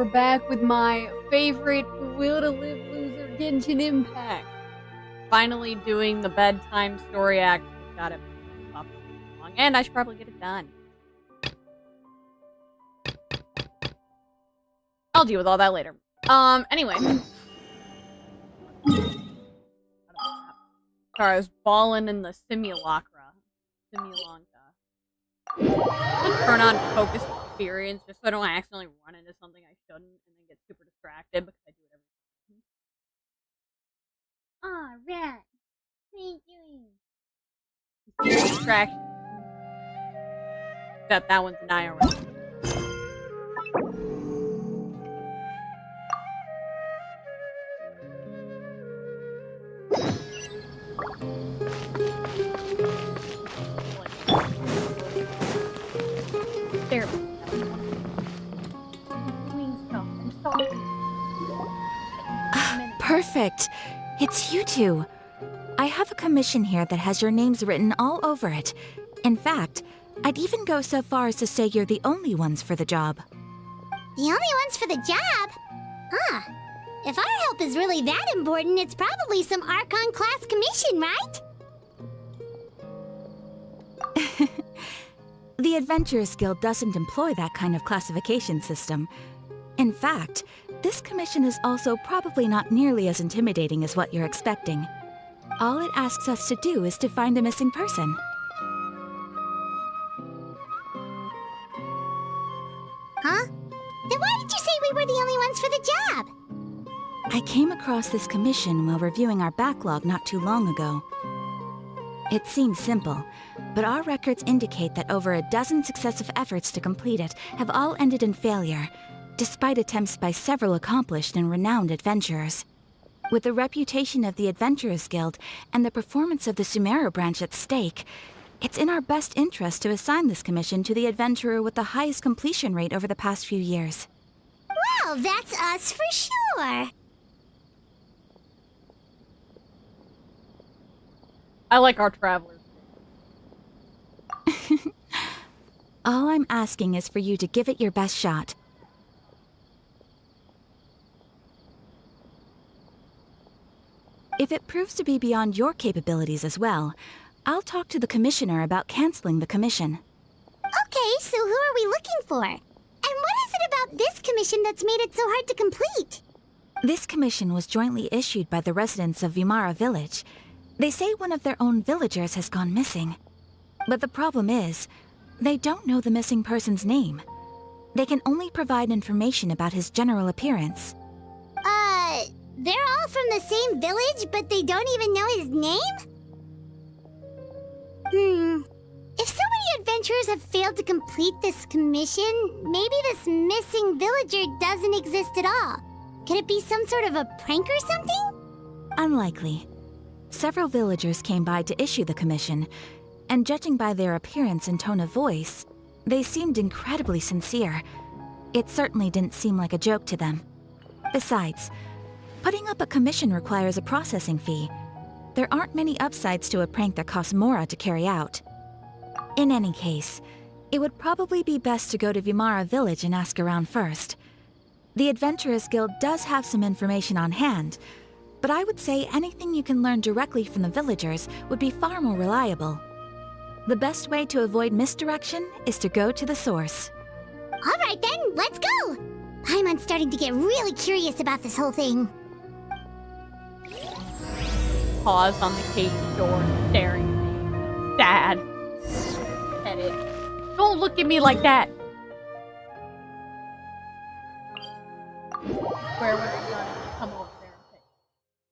we're back with my favorite Will to Live loser, Genshin Impact. Finally doing the bedtime story act. Got it up long, and I should probably get it done. I'll deal with all that later. Anyway. Sorry, I was balling in the simulacra. Turn on focus experience just so I don't accidentally run into something I shouldn't and then get super distracted because I do it every time. Alright. What are you doing? Distraction. That one's an IRL. Perfect. It's you two. I have a commission here that has your names written all over it. In fact, I'd even go so far as to say you're the only ones for the job. The only ones for the job? Huh. If our help is really that important, it's probably some Archon class commission, right? The Adventurers Guild doesn't employ that kind of classification system. In fact, this commission is also probably not nearly as intimidating as what you're expecting. All it asks us to do is to find a missing person. Huh? Then why did you say we were the only ones for the job? I came across this commission while reviewing our backlog not too long ago. It seems simple, but our records indicate that over a dozen successive efforts to complete it have all ended in failure, despite attempts by several accomplished and renowned adventurers. With the reputation of the Adventurers Guild and the performance of the Sumeru branch at stake, it's in our best interest to assign this commission to the adventurer with the highest completion rate over the past few years. Well, that's us for sure. I like our travelers. All I'm asking is for you to give it your best shot. If it proves to be beyond your capabilities as well, I'll talk to the commissioner about canceling the commission. Okay, so who are we looking for? And what is it about this commission that's made it so hard to complete? This commission was jointly issued by the residents of Vimara Village. They say one of their own villagers has gone missing. But the problem is, they don't know the missing person's name. They can only provide information about his general appearance. They're all from the same village, but they don't even know his name? If so many adventurers have failed to complete this commission, maybe this missing villager doesn't exist at all. Could it be some sort of a prank or something? Unlikely. Several villagers came by to issue the commission, and judging by their appearance and tone of voice, they seemed incredibly sincere. It certainly didn't seem like a joke to them. Besides, putting up a commission requires a processing fee. There aren't many upsides to a prank that costs more to carry out. In any case, it would probably be best to go to Vimara Village and ask around first. The Adventurers Guild does have some information on hand, but I would say anything you can learn directly from the villagers would be far more reliable. The best way to avoid misdirection is to go to the source. All right then, let's go! Paimon's starting to get really curious about this whole thing. Pause on the cage door, staring at me. Sad. Pet it. Don't look at me like that! Where would I come over there and say,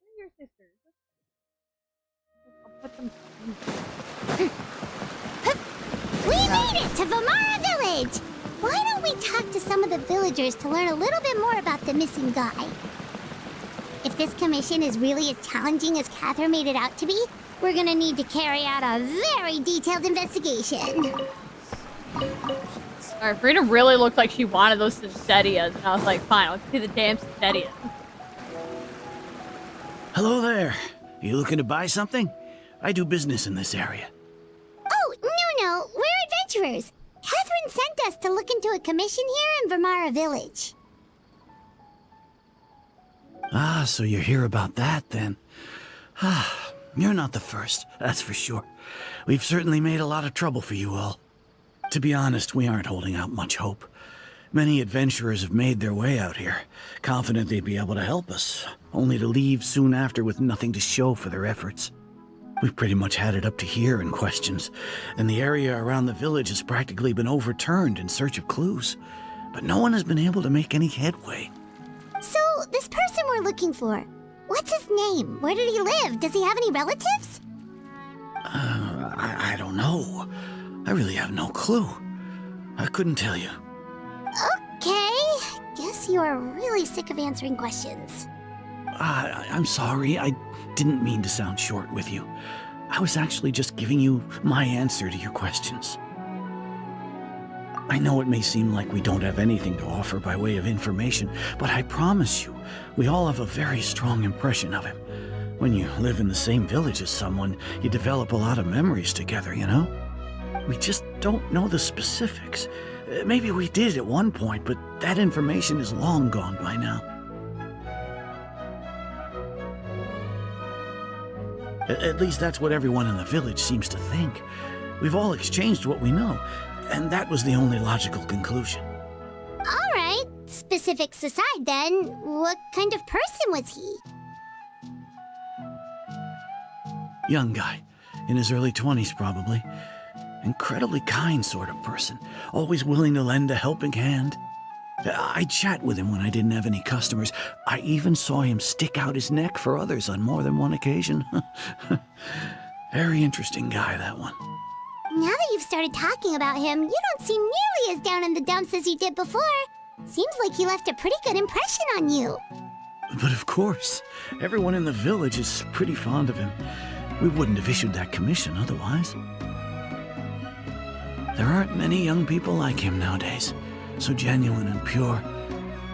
"Where are your sisters? I'll put them." We made it to Vimara Village! Why don't we talk to some of the villagers to learn a little bit more about the missing guy? If this commission is really as challenging as Catherine made it out to be, we're gonna need to carry out a very detailed investigation. Alright, Furina really looked like she wanted those Cincedias, and I was like, fine, let's see the damn Cincedias. Hello there. You looking to buy something? I do business in this area. Oh, no, we're adventurers. Catherine sent us to look into a commission here in Vimara Village. Ah, so you're here about that, then. Ah, you're not the first, that's for sure. We've certainly made a lot of trouble for you all. To be honest, we aren't holding out much hope. Many adventurers have made their way out here, confident they'd be able to help us, only to leave soon after with nothing to show for their efforts. We've pretty much had it up to here in questions, and the area around the village has practically been overturned in search of clues. But no one has been able to make any headway. So, this person we're looking for, what's his name? Where did he live? Does he have any relatives? I don't know. I really have no clue. I couldn't tell you. Okay, guess you are really sick of answering questions. I'm sorry, I didn't mean to sound short with you. I was actually just giving you my answer to your questions. I know it may seem like we don't have anything to offer by way of information, but I promise you, we all have a very strong impression of him. When you live in the same village as someone, you develop a lot of memories together, you know? We just don't know the specifics. Maybe we did at one point, but that information is long gone by now. At least that's what everyone in the village seems to think. We've all exchanged what we know, and that was the only logical conclusion. All right, specifics aside then, what kind of person was he? Young guy, in his early 20s probably. Incredibly kind sort of person, always willing to lend a helping hand. I'd chat with him when I didn't have any customers. I even saw him stick out his neck for others on more than one occasion. Very interesting guy, that one. Now that you've started talking about him, you don't seem nearly as down in the dumps as you did before. Seems like he left a pretty good impression on you. But of course, everyone in the village is pretty fond of him. We wouldn't have issued that commission otherwise. There aren't many young people like him nowadays, so genuine and pure.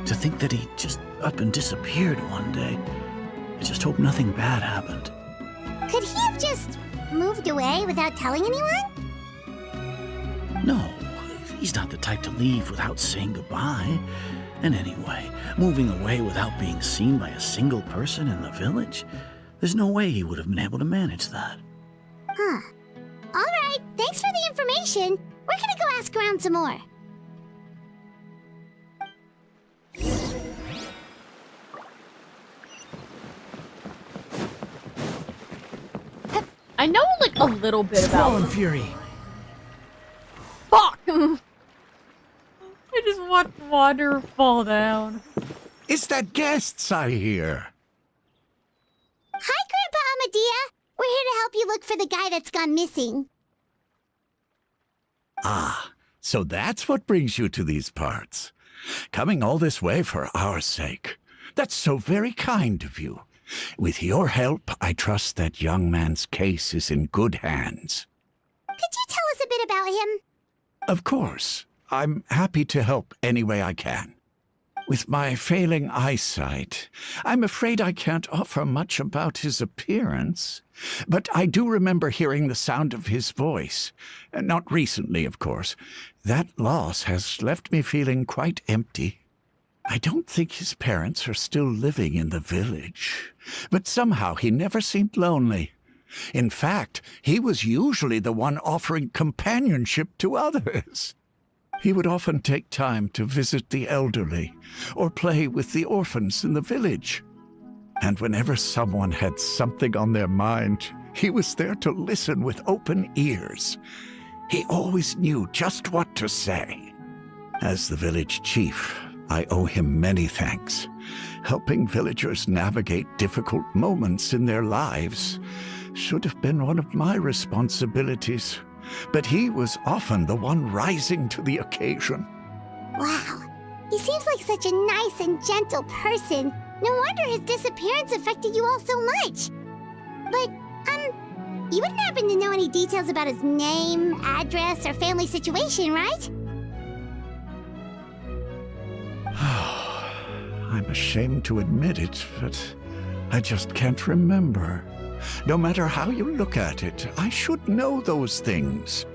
To think that he just up and disappeared one day. I just hope nothing bad happened. Could he have just moved away without telling anyone? No, he's not the type to leave without saying goodbye. And anyway, moving away without being seen by a single person in the village, there's no way he would have been able to manage that. Huh. All right, thanks for the information. We're gonna go ask around some more. I know like a little bit about Fallen Fury. Fuck! I just watched water fall down. It's that guests I hear. Hi, Grandpa Amadea. We're here to help you look for the guy that's gone missing. Ah, so that's what brings you to these parts. Coming all this way for our sake. That's so very kind of you. With your help, I trust that young man's case is in good hands. Could you tell us a bit about him? Of course. I'm happy to help any way I can. With my failing eyesight, I'm afraid I can't offer much about his appearance. But I do remember hearing the sound of his voice. Not recently, of course. That loss has left me feeling quite empty. I don't think his parents are still living in the village. But somehow he never seemed lonely. In fact, he was usually the one offering companionship to others. He would often take time to visit the elderly or play with the orphans in the village. And whenever someone had something on their mind, he was there to listen with open ears. He always knew just what to say. As the village chief, I owe him many thanks. Helping villagers navigate difficult moments in their lives should have been one of my responsibilities. But he was often the one rising to the occasion. Wow. He seems like such a nice and gentle person. No wonder his disappearance affected you all so much. But, you wouldn't happen to know any details about his name, address, or family situation, right? I'm ashamed to admit it, but I just can't remember. No matter how you look at it, I should know those things.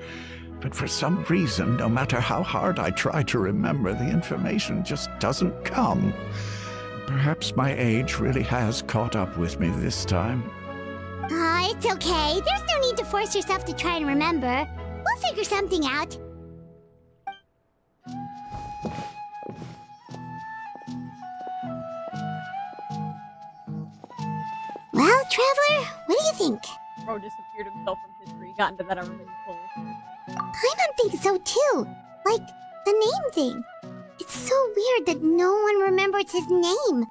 But for some reason, no matter how hard I try to remember, the information just doesn't come. Perhaps my age really has caught up with me this time. It's okay. There's no need to force yourself to try and remember. We'll figure something out. Well, Traveler, what do you think? Bro disappeared himself from history. Got into that everything cool. Paimon thinks so too. Like, the name thing. It's so weird that no one remembers his name.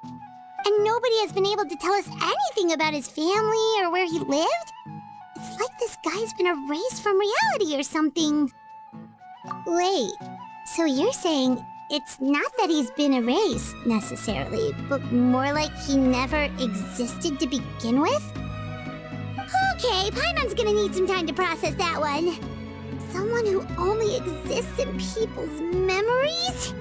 And nobody has been able to tell us anything about his family or where he lived. It's like this guy's been erased from reality or something. Wait, so you're saying it's not that he's been erased, necessarily, but more like he never existed to begin with? Okay, Paimon's gonna need some time to process that one. Someone who only exists in people's memories?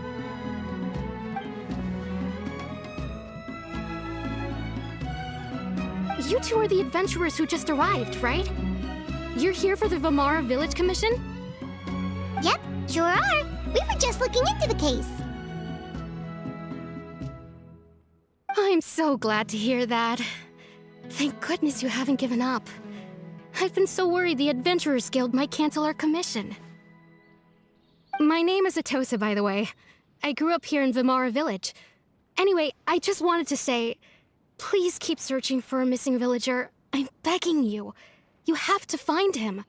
You two are the adventurers who just arrived, right? You're here for the Vamara Village Commission? Yep, sure are. We were just looking into the case. I'm so glad to hear that. Thank goodness you haven't given up. I've been so worried the Adventurers Guild might cancel our commission. My name is Atosa, by the way. I grew up here in Vamara Village. Anyway, I just wanted to say, please keep searching for a missing villager. I'm begging you. You have to find him.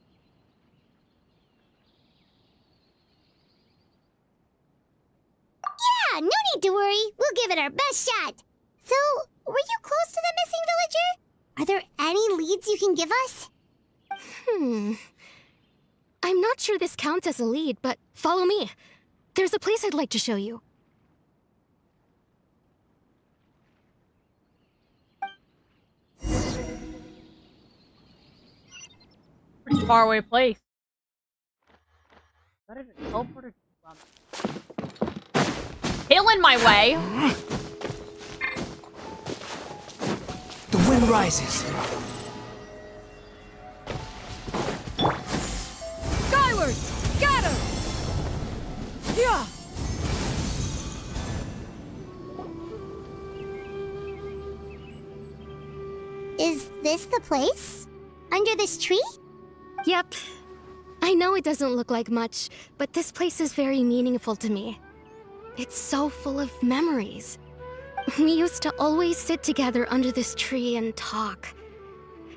Yeah, no need to worry. We'll give it our best shot. So, were you close to the missing villager? Are there any leads you can give us? I'm not sure this counts as a lead, but follow me. There's a place I'd like to show you. Pretty far away place. What did it teleported from? Hill in my way. The wind rises. Skyward! Scatter! Yeah! Is this the place? Under this tree? Yep. I know it doesn't look like much, but this place is very meaningful to me. It's so full of memories. We used to always sit together under this tree and talk.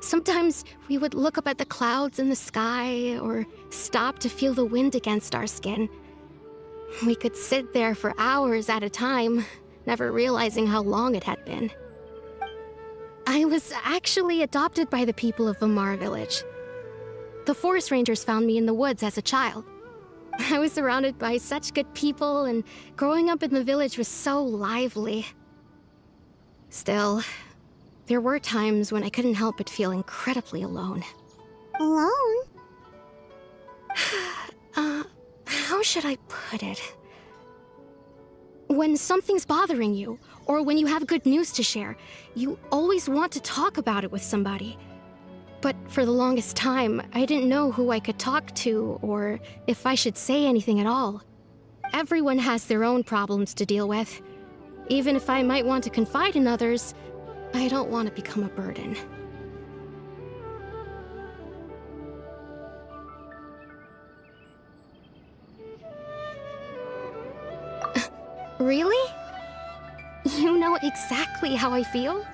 Sometimes we would look up at the clouds in the sky, or stop to feel the wind against our skin. We could sit there for hours at a time, never realizing how long it had been. I was actually adopted by the people of Vamara Village. The forest rangers found me in the woods as a child. I was surrounded by such good people, and growing up in the village was so lively. Still, there were times when I couldn't help but feel incredibly alone. Alone? How should I put it? When something's bothering you, or when you have good news to share, you always want to talk about it with somebody. But for the longest time, I didn't know who I could talk to, or if I should say anything at all. Everyone has their own problems to deal with. Even if I might want to confide in others, I don't want to become a burden. Really? You know exactly how I feel?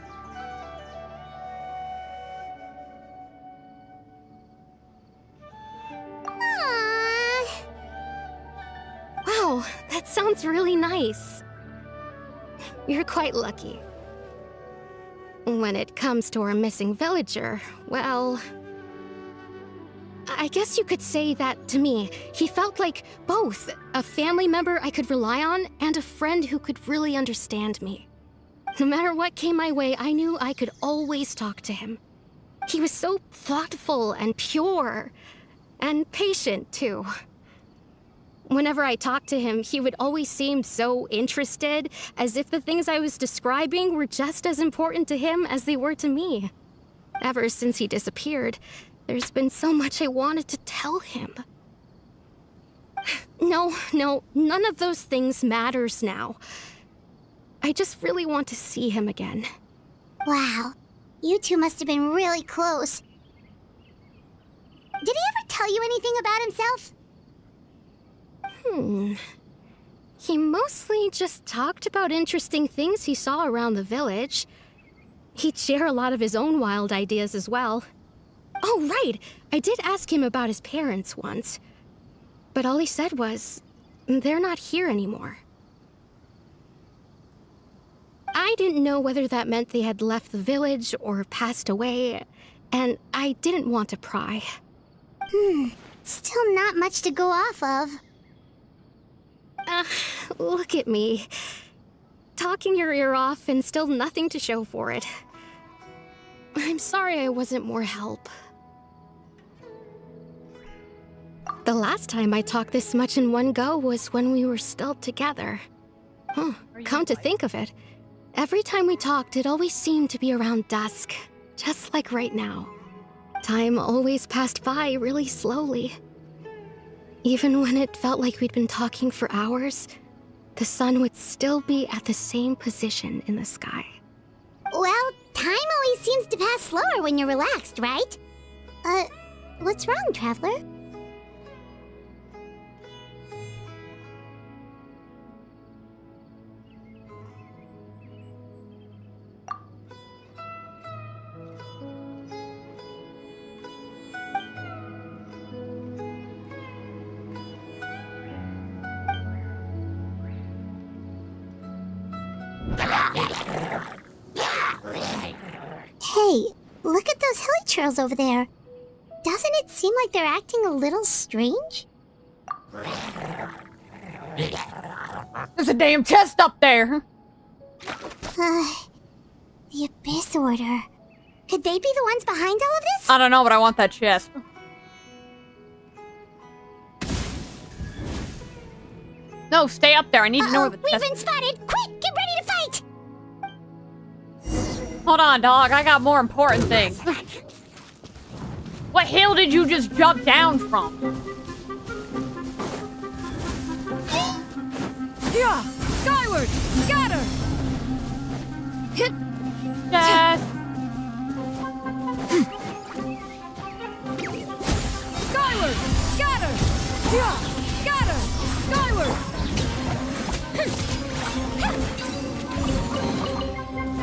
Aww. Wow, that sounds really nice. You're quite lucky. When it comes to our missing villager, well, I guess you could say that to me. He felt like both a family member I could rely on and a friend who could really understand me. No matter what came my way, I knew I could always talk to him. He was so thoughtful and pure, and patient too. Whenever I talked to him, he would always seem so interested, as if the things I was describing were just as important to him as they were to me. Ever since he disappeared, there's been so much I wanted to tell him. No, none of those things matters now. I just really want to see him again. Wow. You two must have been really close. Did he ever tell you anything about himself? He mostly just talked about interesting things he saw around the village. He'd share a lot of his own wild ideas as well. Oh, right! I did ask him about his parents once. But all he said was, they're not here anymore. I didn't know whether that meant they had left the village or passed away, and I didn't want to pry. Still not much to go off of. Look at me. Talking your ear off and still nothing to show for it. I'm sorry I wasn't more help. The last time I talked this much in one go was when we were still together. Come to think of it, every time we talked, it always seemed to be around dusk, just like right now. Time always passed by really slowly. Even when it felt like we'd been talking for hours, the sun would still be at the same position in the sky. Well, time always seems to pass slower when you're relaxed, right? What's wrong, Traveler? Hey, look at those hilly trails over there. Doesn't it seem like they're acting a little strange? There's a damn chest up there. The Abyss Order. Could they be the ones behind all of this? I don't know, but I want that chest. No, stay up there. I need to know where the We've chest been spotted! Quick, get ready to fight! Hold on, dog. I got more important things. What hill did you just jump down from? Yeah! Skyward! Scatter! Hit! Chest. Skyward! Scatter! Yeah! Scatter! Skyward!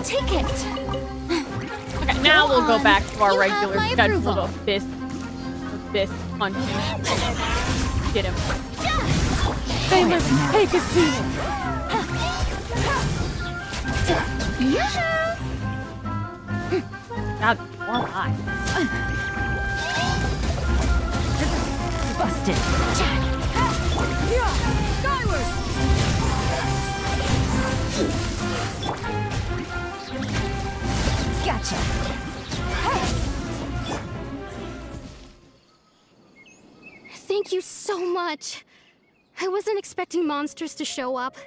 Take it! Okay, now we'll go back to our You regular have my schedule approval. of fist punching. Get him. Famous, take a seat. God, more eyes. Busted! Yeah! Skyward! Gotcha! Thank you so much. I wasn't expecting monsters to show up.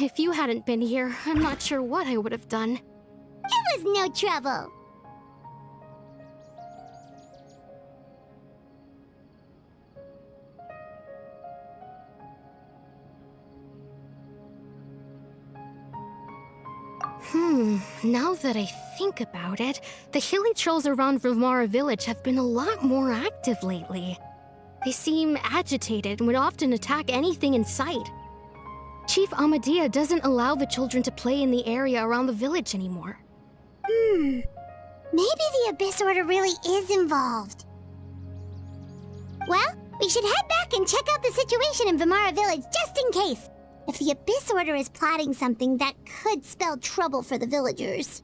If you hadn't been here, I'm not sure what I would have done. It was no trouble. Now that I think about it, the hilly trolls around Vimara village have been a lot more active lately. They seem agitated and would often attack anything in sight. Chief Amadea doesn't allow the children to play in the area around the village anymore. Maybe the Abyss Order really is involved. Well, we should head back and check out the situation in Vimara village just in case. If the Abyss Order is plotting something, that could spell trouble for the villagers.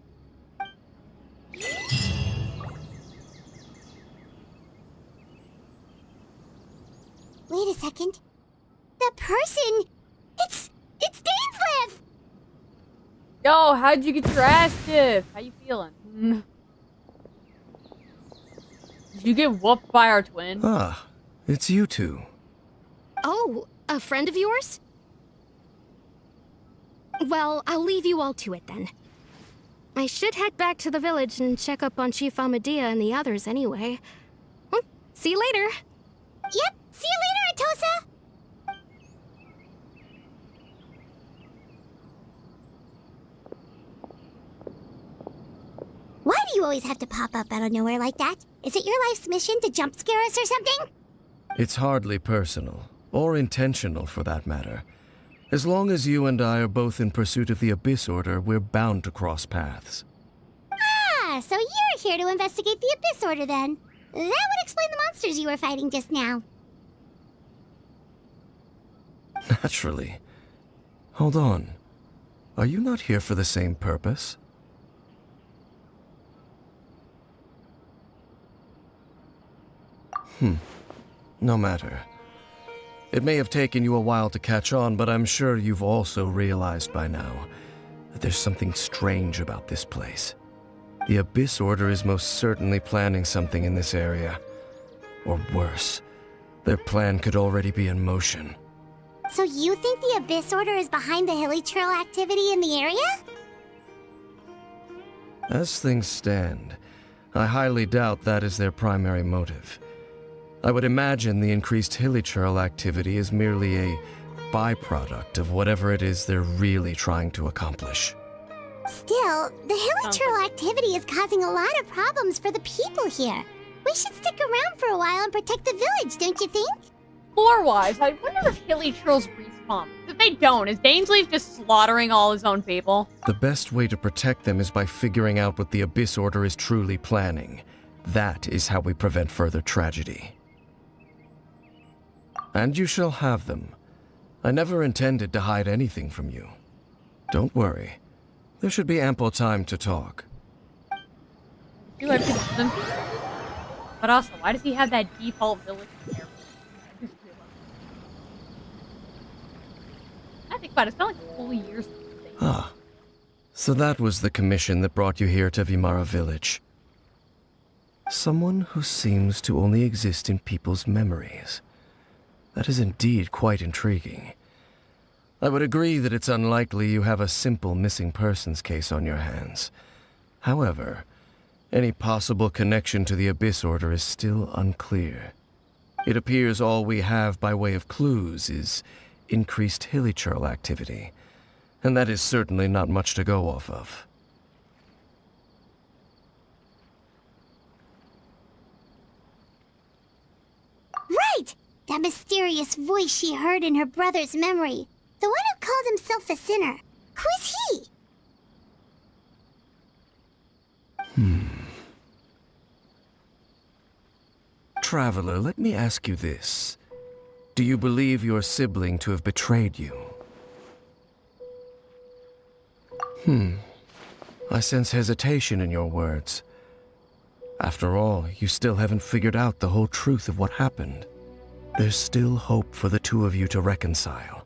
Wait a second. That person... It's Dainsleif! Yo, how'd you get your ass kicked? How you feeling? Did you get whooped by our twin? Ah, it's you two. Oh, a friend of yours? Well, I'll leave you all to it then. I should head back to the village and check up on Chief Amadea and the others anyway. Well, see you later. Yep, see you later, Atosa! you always have to pop up out of nowhere like that? Is it your life's mission to jump scare us or something? It's hardly personal, or intentional for that matter. As long as you and I are both in pursuit of the Abyss Order, we're bound to cross paths. Ah, so you're here to investigate the Abyss Order then. That would explain the monsters you were fighting just now. Naturally. Hold on. Are you not here for the same purpose? No matter. It may have taken you a while to catch on, but I'm sure you've also realized by now that there's something strange about this place. The Abyss Order is most certainly planning something in this area. Or worse, their plan could already be in motion. So you think the Abyss Order is behind the hilly trail activity in the area? As things stand, I highly doubt that is their primary motive. I would imagine the increased hilichurl activity is merely a byproduct of whatever it is they're really trying to accomplish. Still, the hilichurl activity is causing a lot of problems for the people here. We should stick around for a while and protect the village, don't you think? Lore-wise, I wonder if Hilly Churls respawn. If they don't, is Dainsleif just slaughtering all his own people? The best way to protect them is by figuring out what the Abyss Order is truly planning. That is how we prevent further tragedy. And you shall have them. I never intended to hide anything from you. Don't worry. There should be ample time to talk. Do I pick them? But also, why does he have that default village there? I think about it, it's not like a full year's thing. Ah. So that was the commission that brought you here to Vimara Village. Someone who seems to only exist in people's memories. That is indeed quite intriguing. I would agree that it's unlikely you have a simple missing persons case on your hands. However, any possible connection to the Abyss Order is still unclear. It appears all we have by way of clues is increased hilichurl activity, and that is certainly not much to go off of. Right! That mysterious voice she heard in her brother's memory. The one who called himself a sinner. Who is he? Traveler, let me ask you this. Do you believe your sibling to have betrayed you? I sense hesitation in your words. After all, you still haven't figured out the whole truth of what happened. There's still hope for the two of you to reconcile.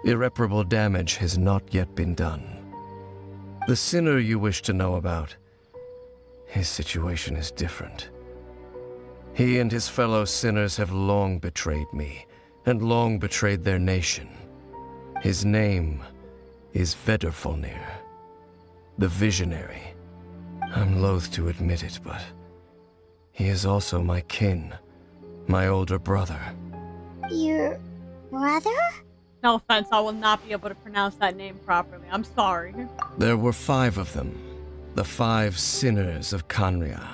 Irreparable damage has not yet been done. The sinner you wish to know about, his situation is different. He and his fellow sinners have long betrayed me, and long betrayed their nation. His name is Vedrfolnir, the Visionary. I'm loath to admit it, but he is also my kin, my older brother. Your brother? No offense, I will not be able to pronounce that name properly. I'm sorry. There were 5 of them, the 5 sinners of Kanria.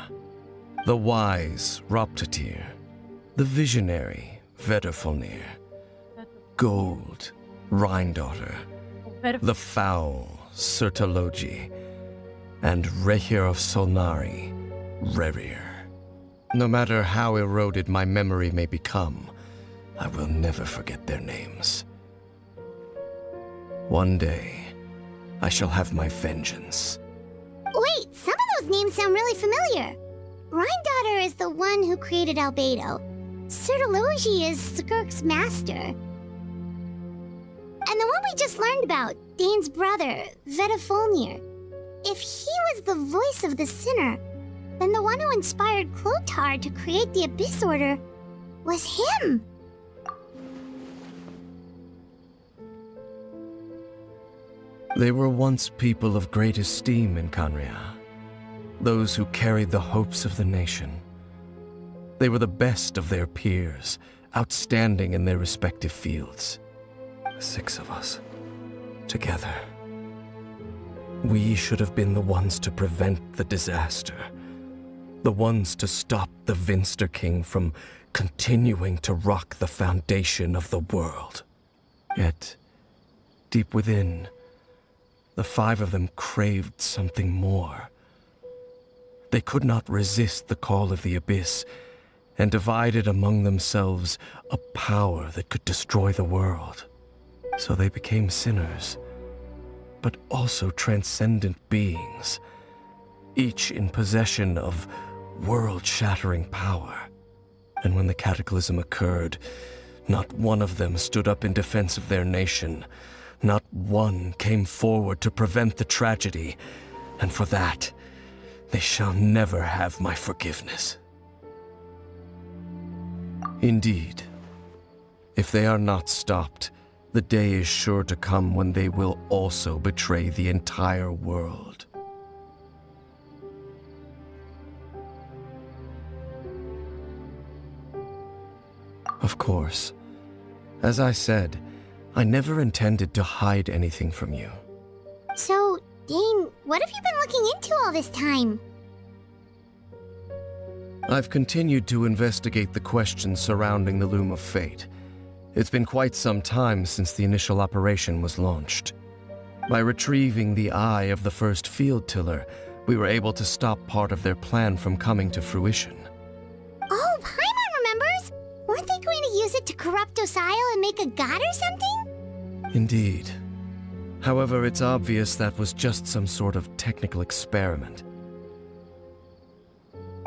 The wise Roptatir, the visionary Vedrfolnir, Gold Rhindaughter, the foul Sertologi, and Rehir of Solnari, Rerir. No matter how eroded my memory may become, I will never forget their names. One day, I shall have my vengeance. Wait, some of those names sound really familiar. Rhindaughter is the one who created Albedo. Sertologi is Skirk's master. And the one we just learned about, Dane's brother, Vedrfolnir. If he was the voice of the sinner, then the one who inspired Clotar to create the Abyss Order was him. They were once people of great esteem in Kanria. Those who carried the hopes of the nation. They were the best of their peers, outstanding in their respective fields. The 6 of us, together. We should have been the ones to prevent the disaster. The ones to stop the Vinster King from continuing to rock the foundation of the world. Yet, deep within, the 5 of them craved something more. They could not resist the call of the Abyss, and divided among themselves a power that could destroy the world. So they became sinners, but also transcendent beings, each in possession of world-shattering power. And when the cataclysm occurred, not one of them stood up in defense of their nation. Not one came forward to prevent the tragedy, and for that, they shall never have my forgiveness. Indeed, if they are not stopped, the day is sure to come when they will also betray the entire world. Of course, as I said, I never intended to hide anything from you. So, Dane, what have you been looking into all this time? I've continued to investigate the questions surrounding the Loom of Fate. It's been quite some time since the initial operation was launched. By retrieving the eye of the first field tiller, we were able to stop part of their plan from coming to fruition. Oh, Paimon remembers! Weren't they going to use it to corrupt Osile and make a god or something? Indeed. However, it's obvious that was just some sort of technical experiment.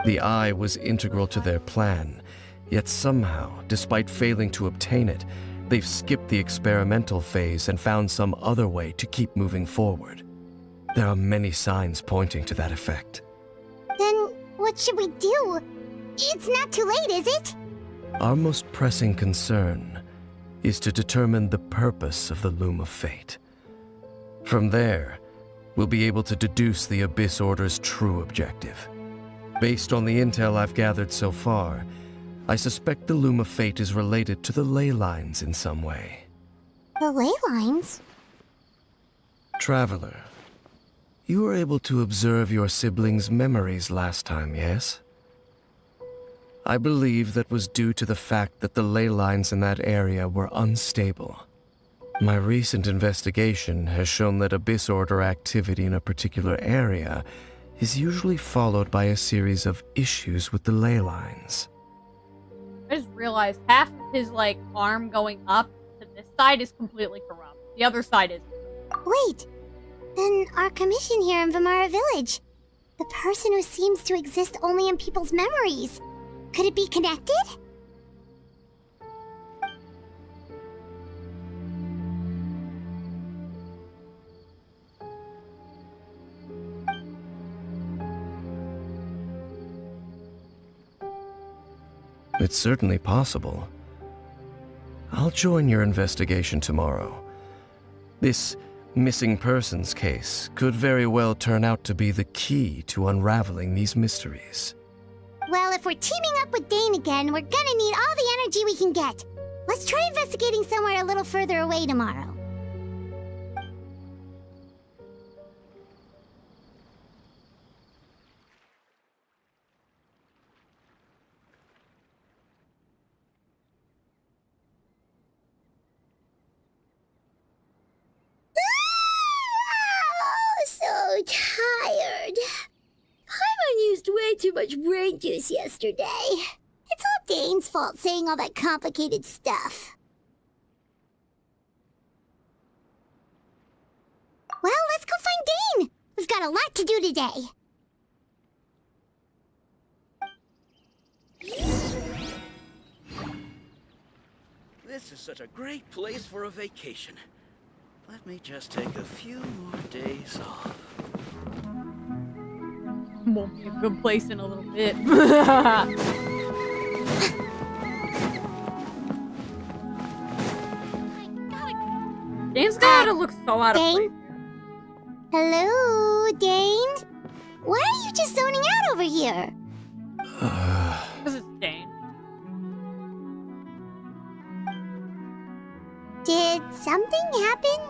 The eye was integral to their plan, yet somehow, despite failing to obtain it, they've skipped the experimental phase and found some other way to keep moving forward. There are many signs pointing to that effect. Then, what should we do? It's not too late, is it? Our most pressing concern is to determine the purpose of the Loom of Fate. From there, we'll be able to deduce the Abyss Order's true objective. Based on the intel I've gathered so far, I suspect the Loom of Fate is related to the ley lines in some way. The ley lines? Traveler, you were able to observe your siblings' memories last time, yes? I believe that was due to the fact that the ley lines in that area were unstable. My recent investigation has shown that Abyss Order activity in a particular area is usually followed by a series of issues with the ley lines. I just realized half of his, arm going up to this side is completely corrupt. The other side is. Wait, then our commission here in Vamara Village. The person who seems to exist only in people's memories. Could it be connected? It's certainly possible. I'll join your investigation tomorrow. This missing persons case could very well turn out to be the key to unraveling these mysteries. Well, if we're teaming up with Dane again, we're gonna need all the energy we can get. Let's try investigating somewhere a little further away tomorrow. So tired. Paimon used way too much brain juice yesterday. It's all Dane's fault saying all that complicated stuff. Well, let's go find Dane. We've got a lot to do today. This is such a great place for a vacation. Let me just take a few more days off. Won't be a good place in a little bit. Dane's gotta look so out of place. Dane? Hello, Dane? Why are you just zoning out over here? This is Dane. Did something happen?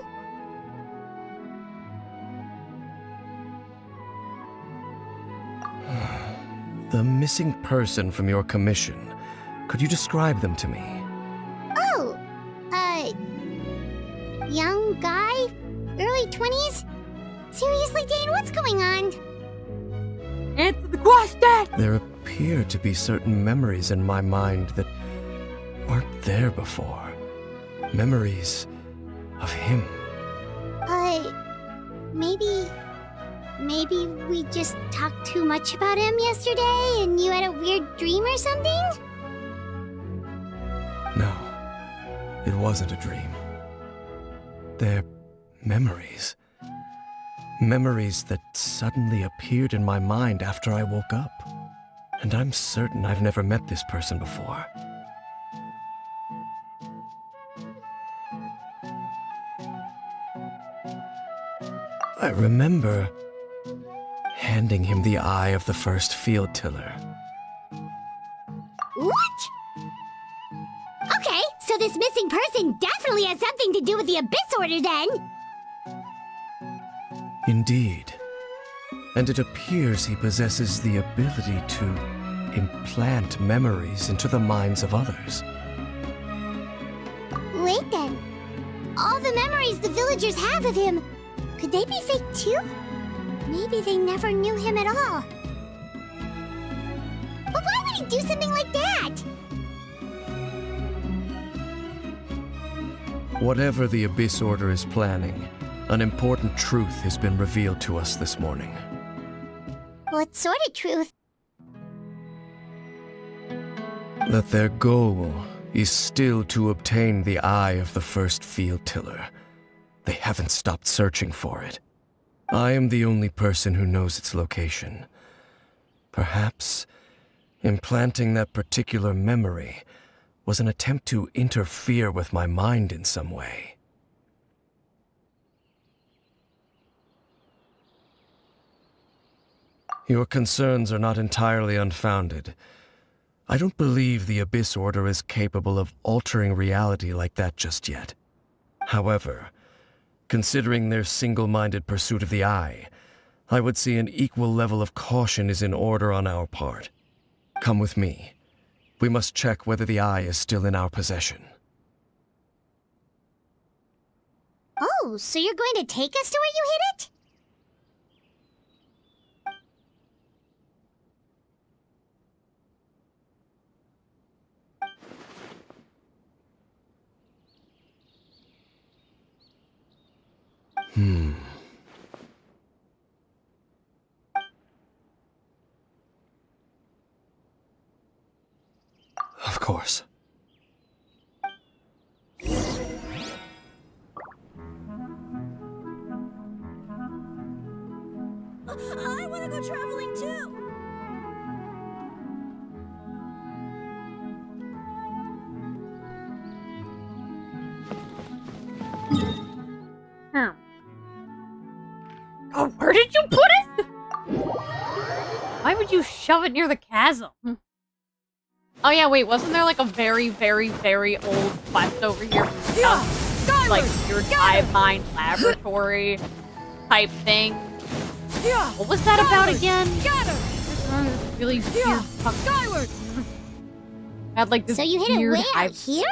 The missing person from your commission. Could you describe them to me? Oh, young guy? Early 20s? Seriously, Dane, what's going on? Answer the question! There appear to be certain memories in my mind that weren't there before. Memories of him. Maybe we just talked too much about him yesterday and you had a weird dream or something? No, it wasn't a dream. They're memories. Memories that suddenly appeared in my mind after I woke up. And I'm certain I've never met this person before. I remember handing him the eye of the first field tiller. What? Okay, so this missing person definitely has something to do with the Abyss Order then. Indeed. And it appears he possesses the ability to implant memories into the minds of others. Wait then. All the memories the villagers have of him, could they be fake too? Maybe they never knew him at all. But why would he do something like that? Whatever the Abyss Order is planning, an important truth has been revealed to us this morning. What sort of truth? That their goal is still to obtain the eye of the first field tiller. They haven't stopped searching for it. I am the only person who knows its location. Perhaps implanting that particular memory was an attempt to interfere with my mind in some way. Your concerns are not entirely unfounded. I don't believe the Abyss Order is capable of altering reality like that just yet. However, considering their single-minded pursuit of the eye, I would say an equal level of caution is in order on our part. Come with me. We must check whether the eye is still in our possession. Oh, so you're going to take us to where you hid it? Of course. I want to go traveling too! Oh, where did you put it? Why would you shove it near the chasm? Oh yeah, wait, wasn't there like a very, very, very old quest over here from some, like your hive mind laboratory type thing? What was that about again? Really weird Skyward! had like this So you hid it weird way out hive. here?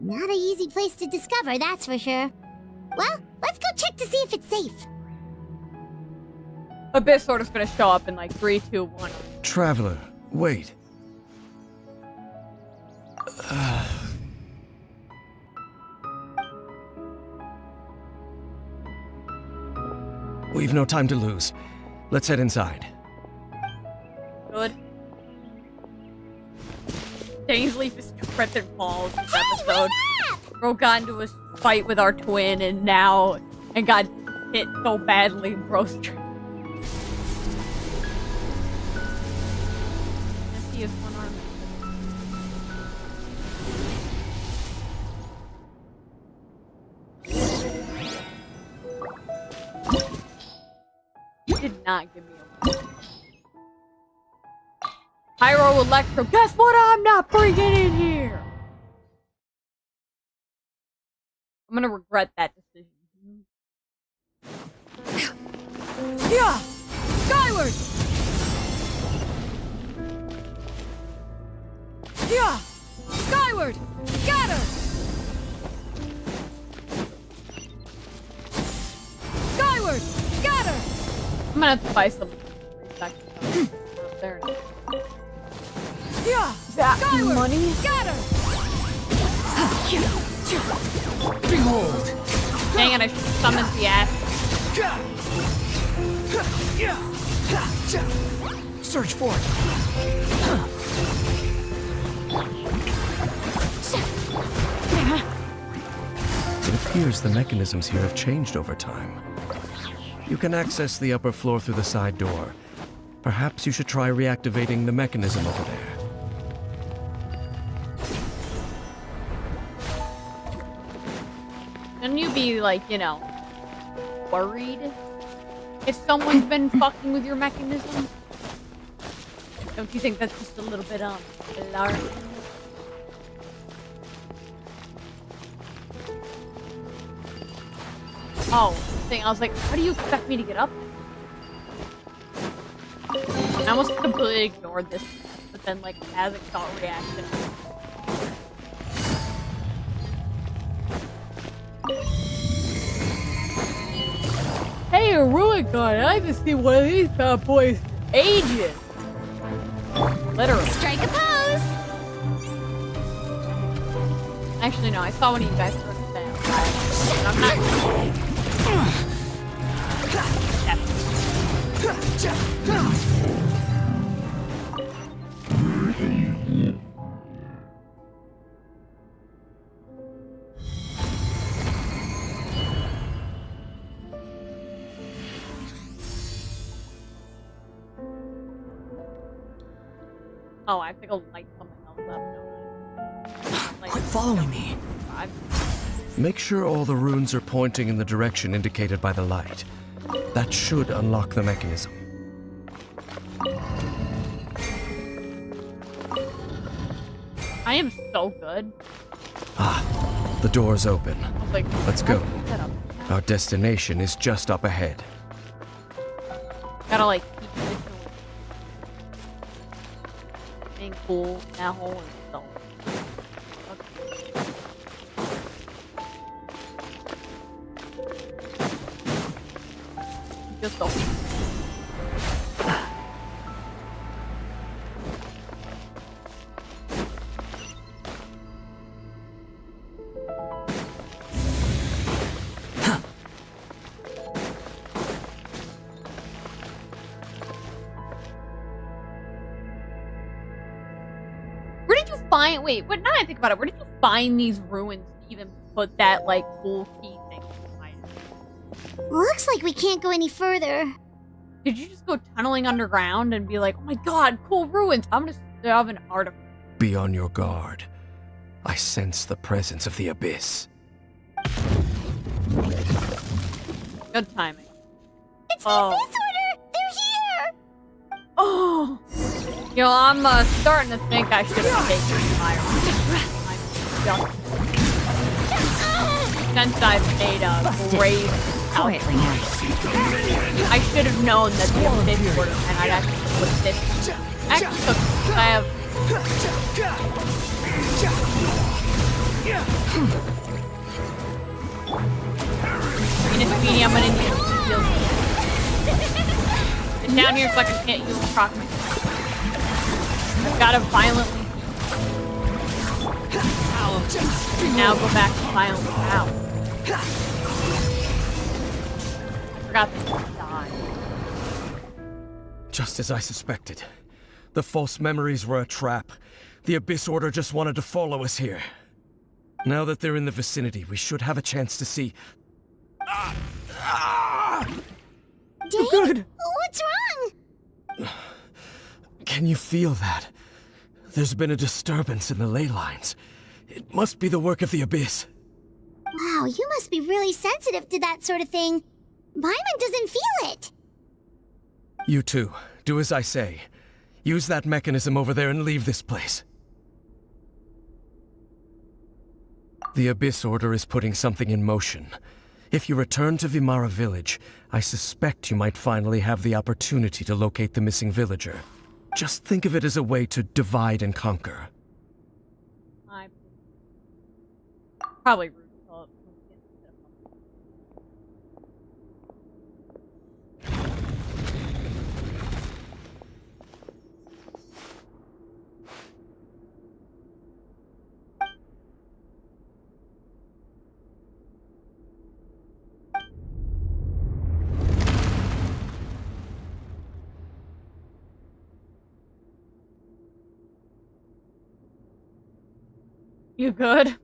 Not an easy place to discover, that's for sure. Well, let's go check to see if it's safe. Abyss Order's gonna show up in like 3, 2, 1. Traveler, wait. We've no time to lose. Let's head inside. Good. Dainsleif is tripped and falls this episode. Bro got into a fight with our twin and got hit so badly, bro's tripped. He has one arm. You did not give me a Pyro Electro. Guess what I'm not bringing in here? I'm gonna regret that decision. Yeah! Skyward! Yeah! Skyward! Scatter! Skyward! Scatter! I'm gonna have to buy some. There it is. Yeah! That Skyward! money? Scatter! Behold! Dang it, I should summon the ass. Search for it. It appears the mechanisms here have changed over time. You can access the upper floor through the side door. Perhaps you should try reactivating the mechanism over there. Shouldn't you be, like, you know, worried if someone's been fucking with your mechanism? Don't you think that's just a little bit, alarming? Oh, thing. I was like, how do you expect me to get up? I almost completely ignored this, but then, like, as it got reaction. Hey, a ruin gun! I haven't seen one of these bad boys in ages! Literally. Strike a pose! Actually, no, I saw one of you guys first stand. But I'm not. Oh, I have to go light something else up, don't I? Like, Quit following me. God. Make sure all the runes are pointing in the direction indicated by the light. That should unlock the mechanism. I am so good. Ah, the door's open. I was like, Let's go. Shut up. Our destination is just up ahead. Gotta like keep it being cool, that hole and stuff. Okay. Just go. Where did you find? Wait, what? Now I think about it. Where did you find these ruins to even put that like cool key thing behind it? Looks like we can't go any further. Did you just go tunneling underground and be like, "Oh my god, cool ruins! I'm gonna shove an artifact." Be on your guard. I sense the presence of the abyss. Good timing. It's the Abyss Order! They're here! Oh, you know, I'm starting to think I should have taken fire. Since I've made a grave Quietly now. I should have known that the Abyss Order, and I'd actually put this. Actually, so I have. Speedy, I'm gonna need to heal. Get down here so I can hit you and proc myself. I've gotta violently. Now go back to violently. Ow. I forgot that you died. Just as I suspected. The false memories were a trap. The Abyss Order just wanted to follow us here. Now that they're in the vicinity, we should have a chance to see. Dave? Good. What's wrong? Can you feel that? There's been a disturbance in the ley lines. It must be the work of the Abyss. Wow, you must be really sensitive to that sort of thing. Paimon doesn't feel it. You too. Do as I say. Use that mechanism over there and leave this place. The Abyss Order is putting something in motion. If you return to Vimara Village, I suspect you might finally have the opportunity to locate the missing villager. Just think of it as a way to divide and conquer. Probably rude to call it. You good?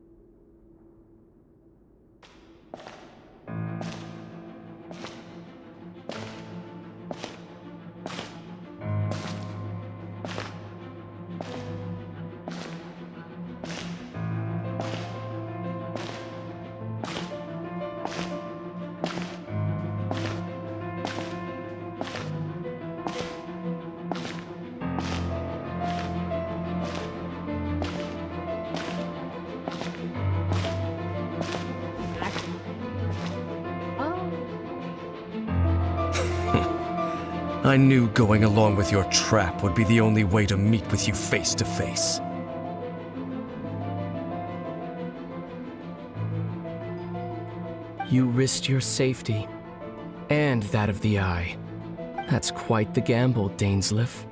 I knew going along with your trap would be the only way to meet with you face to face. You risked your safety, and that of the Eye. That's quite the gamble, Dainsleif.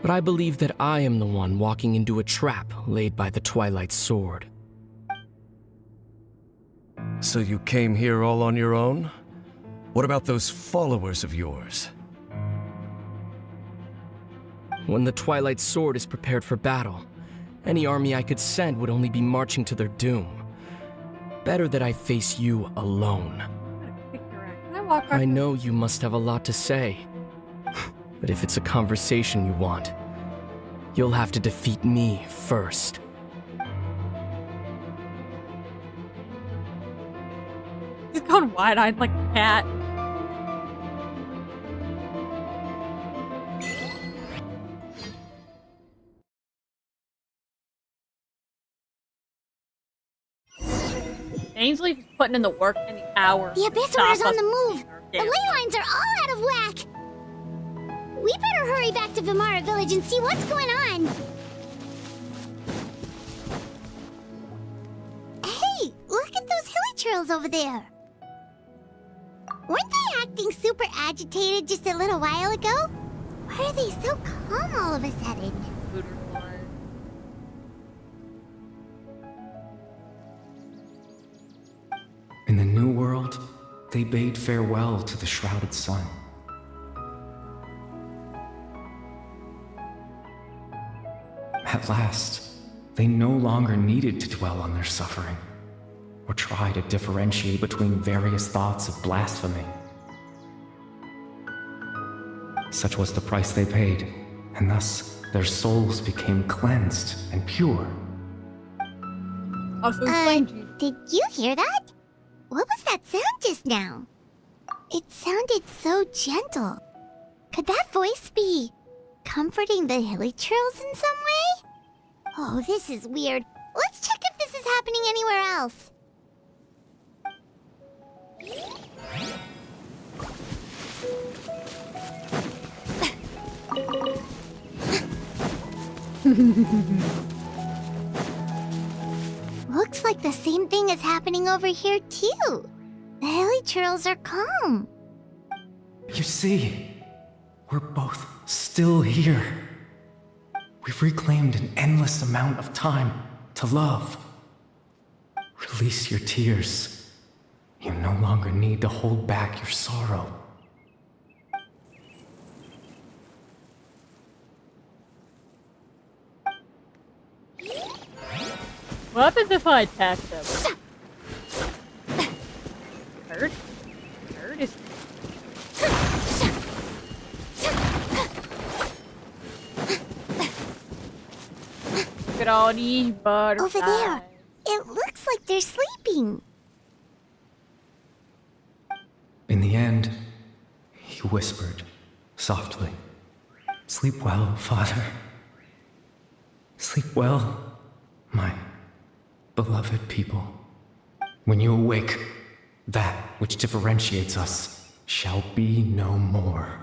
But I believe that I am the one walking into a trap laid by the Twilight Sword. So you came here all on your own? What about those followers of yours? When the Twilight Sword is prepared for battle, any army I could send would only be marching to their doom. Better that I face you alone. I know you must have a lot to say, but if it's a conversation you want, you'll have to defeat me first. He's gone wide-eyed like a cat. Ainsley's putting in the work and the hours. The Abyss Order's on the move. The ley lines are all out of whack. We better hurry back to Vimara Village and see what's going on. Hey, look at those hilly trails over there. Weren't they acting super agitated just a little while ago? Why are they so calm all of a sudden? In the New World, they bade farewell to the shrouded sun. At last, they no longer needed to dwell on their suffering, or try to differentiate between various thoughts of blasphemy. Such was the price they paid, and thus their souls became cleansed and pure. Also, explain did you hear that? What was that sound just now? It sounded so gentle. Could that voice be comforting the hilly trails in some way? Oh, this is weird. Let's check if this is happening anywhere else. Looks like the same thing is happening over here, too. The hilly trails are calm. You see, we're both still here. We've reclaimed an endless amount of time to love. Release your tears. You no longer need to hold back your sorrow. What happens if I attack them? Hurt? Hurt is... Look at all these butterflies. Over there. It looks like they're sleeping. In the end, he whispered, softly, "Sleep well, Father. Sleep well, my beloved people. When you awake, that which differentiates us shall be no more."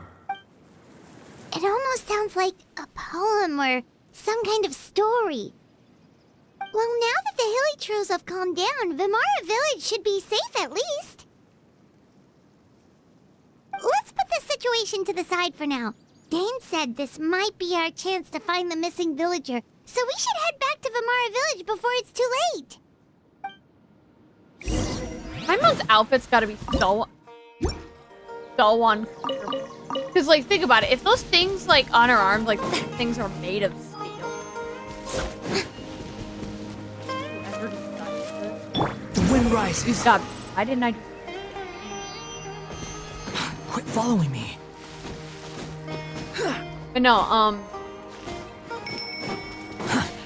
It almost sounds like a poem or some kind of story. Well, now that the Hilly have calmed down, Vimara Village should be safe at least. Let's put this situation to the side for now. Dane said this might be our chance to find the missing villager, so we should head back to Vimara Village before it's too late. Paimon's outfit's gotta be so uncomfortable. Because, like, think about it. If those things, like, on her arms, like, those things are made of steel. Whoever designed this. The wind rises. God, why didn't I just... Quit following me. But no,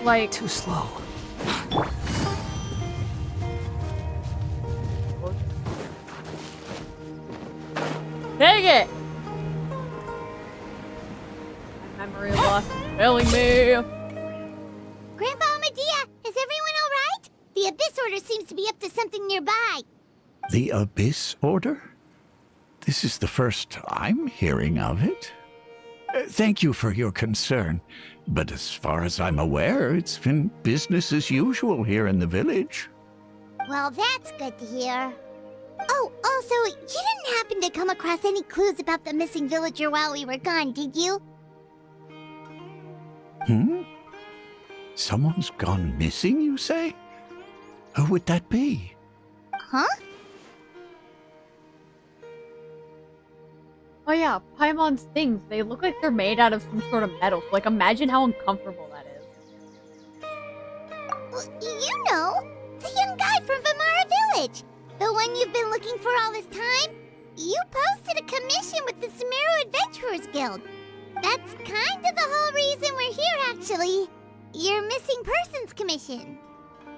like... Too slow. Take it! My memory loss is failing me. Grandpa Medea, is everyone all right? The Abyss Order seems to be up to something nearby. The Abyss Order? This is the first I'm hearing of it. Thank you for your concern, but as far as I'm aware, it's been business as usual here in the village. Well, that's good to hear. Oh, also, you didn't happen to come across any clues about the missing villager while we were gone, did you? Someone's gone missing, you say? Who would that be? Huh? Oh yeah, Paimon's things. They look like they're made out of some sort of metal. Like, imagine how uncomfortable that is. Well, you know, the young guy from Vimara Village. The one you've been looking for all this time. You posted a commission with the Sumeru Adventurers Guild. That's kind of the whole reason we're here, actually. Your missing persons commission.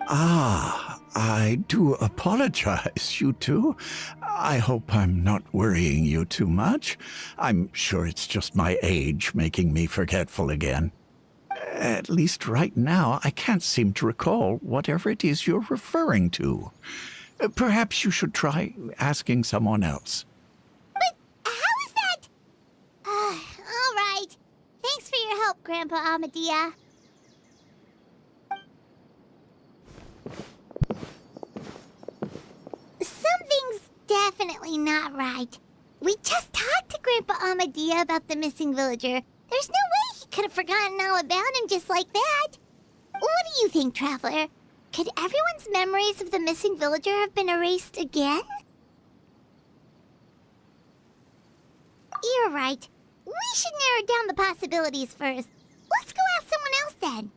Ah, I do apologize, you two. I hope I'm not worrying you too much. I'm sure it's just my age making me forgetful again. At least right now, I can't seem to recall whatever it is you're referring to. Perhaps you should try asking someone else. But how is that? All right. Thanks for your help, Grandpa Amadea. Something's definitely not right. We just talked to Grandpa Amadea about the missing villager. There's no way he could have forgotten all about him just like that. What do you think, Traveler? Could everyone's memories of the missing villager have been erased again? You're right. We should narrow down the possibilities first. Let's go ask someone else then.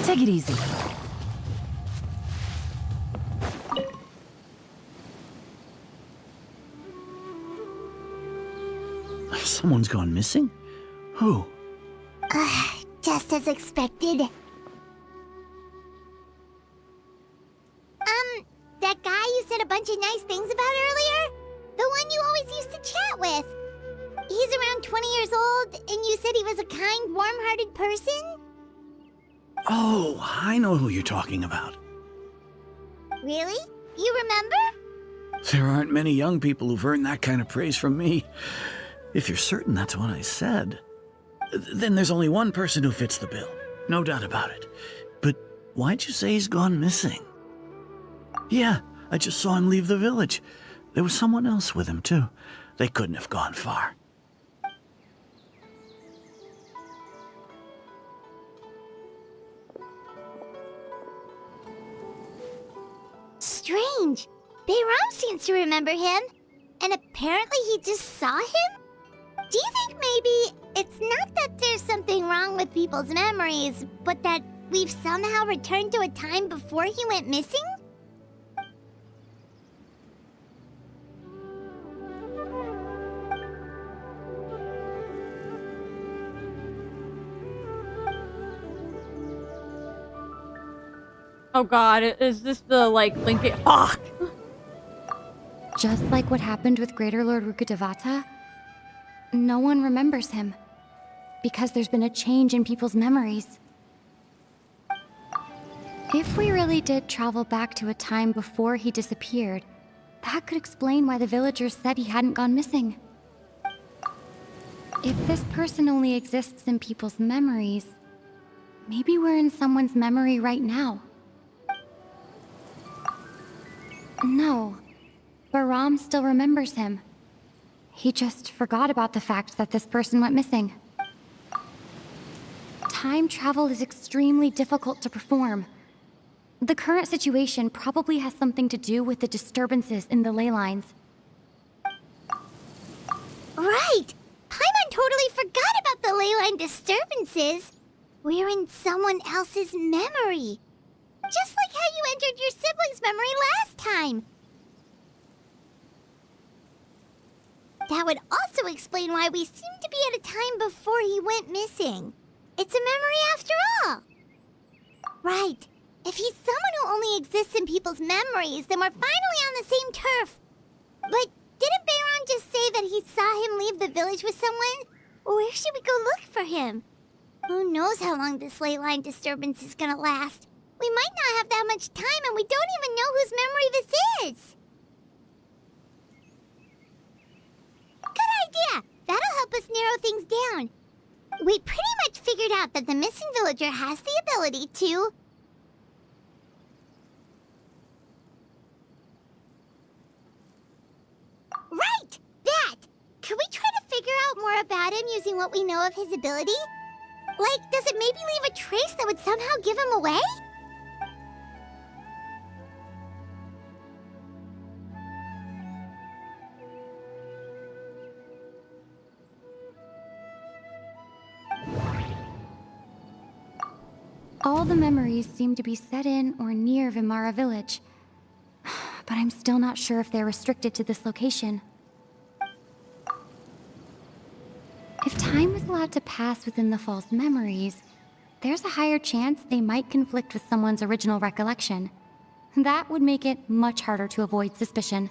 Take it easy. Someone's gone missing? Who? Just as expected. That guy you said a bunch of nice things about earlier? The one you always used to chat with. He's around 20 years old, and you said he was a kind, warm-hearted person? Oh, I know who you're talking about. Really? You remember? There aren't many young people who've earned that kind of praise from me. If you're certain that's what I said, then there's only one person who fits the bill. No doubt about it. But why'd you say he's gone missing? Yeah, I just saw him leave the village. There was someone else with him, too. They couldn't have gone far. Strange. Bayram seems to remember him. And apparently he just saw him? Do you think maybe it's not that there's something wrong with people's memories, but that we've somehow returned to a time before he went missing? Oh god, is this the, like, Lincoln? Fuck! Just like what happened with Greater Lord Rukkhadevata, no one remembers him, because there's been a change in people's memories. If we really did travel back to a time before he disappeared, that could explain why the villagers said he hadn't gone missing. If this person only exists in people's memories, maybe we're in someone's memory right now. No, Baram still remembers him. He just forgot about the fact that this person went missing. Time travel is extremely difficult to perform. The current situation probably has something to do with the disturbances in the ley lines. Right! Paimon totally forgot about the ley line disturbances. We're in someone else's memory. Just like how you entered your sibling's memory last time. That would also explain why we seem to be at a time before he went missing. It's a memory after all. Right. If he's someone who only exists in people's memories, then we're finally on the same turf. But didn't Bayron just say that he saw him leave the village with someone? Where should we go look for him? Who knows how long this ley line disturbance is gonna last? We might not have that much time, and we don't even know whose memory this is. Good idea! That'll help us narrow things down. We pretty much figured out that the missing villager has the ability to... Right! That! Can we try to figure out more about him using what we know of his ability? Like, does it maybe leave a trace that would somehow give him away? All the memories seem to be set in or near Vimara village, but I'm still not sure if they're restricted to this location. If time was allowed to pass within the false memories, there's a higher chance they might conflict with someone's original recollection. That would make it much harder to avoid suspicion.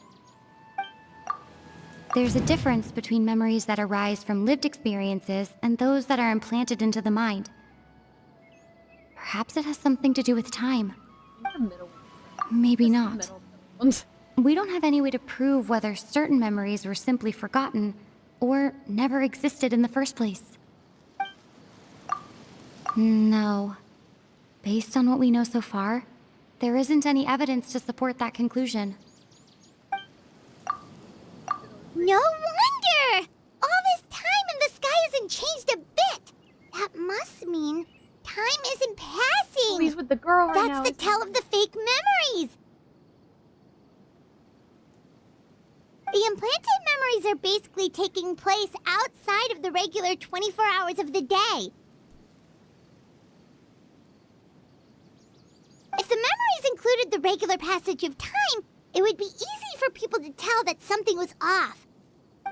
There's a difference between memories that arise from lived experiences and those that are implanted into the mind. Perhaps it has something to do with time. Maybe not. We don't have any way to prove whether certain memories were simply forgotten or never existed in the first place. No. Based on what we know so far, there isn't any evidence to support that conclusion. No wonder! All this time and the sky hasn't changed a bit! That must mean time isn't passing! Oh, he's with the girl right now. That's the tell of the fake memories! The implanted memories are basically taking place outside of the regular 24 hours of the day. If the memories included the regular passage of time, it would be easy for people to tell that something was off.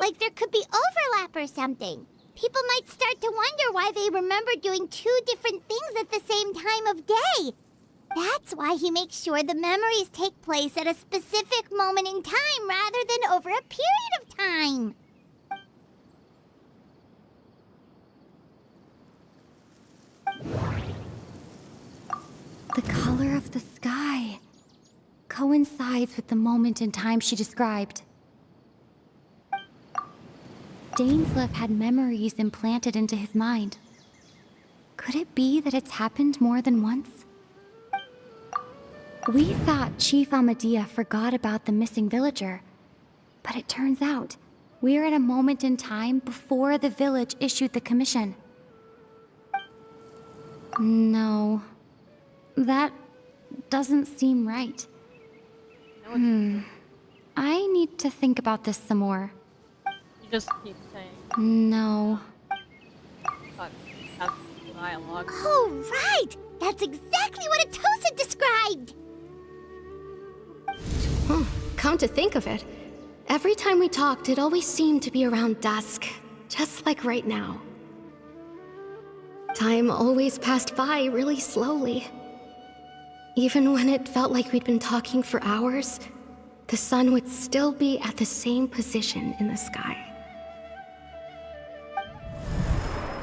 Like there could be overlap or something. People might start to wonder why they remember doing two different things at the same time of day. That's why he makes sure the memories take place at a specific moment in time rather than over a period of time. The color of the sky coincides with the moment in time she described. Dainsleif had memories implanted into his mind. Could it be that it's happened more than once? We thought Chief Amadea forgot about the missing villager, but it turns out we're at a moment in time before the village issued the commission. No, that doesn't seem right. I need to think about this some more. You just keep saying. No. But have dialogue. Oh, right! That's exactly what Atosa described! Come to think of it, every time we talked, it always seemed to be around dusk, just like right now. Time always passed by really slowly. Even when it felt like we'd been talking for hours, the sun would still be at the same position in the sky.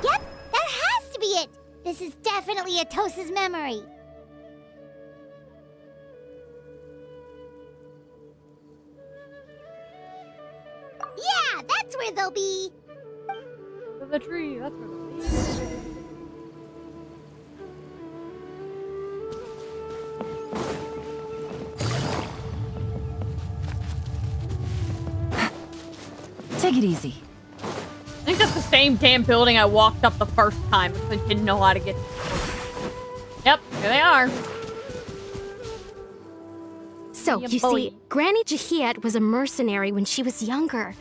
Yep, that has to be it. This is definitely Atosa's memory. Yeah, that's where they'll be. The tree, that's where they'll be. Take it easy. I think that's the same damn building I walked up the first time because I didn't know how to get. Yep, here they are. So, Yeah, you boy. see, Granny Jahiet was a mercenary when she was younger.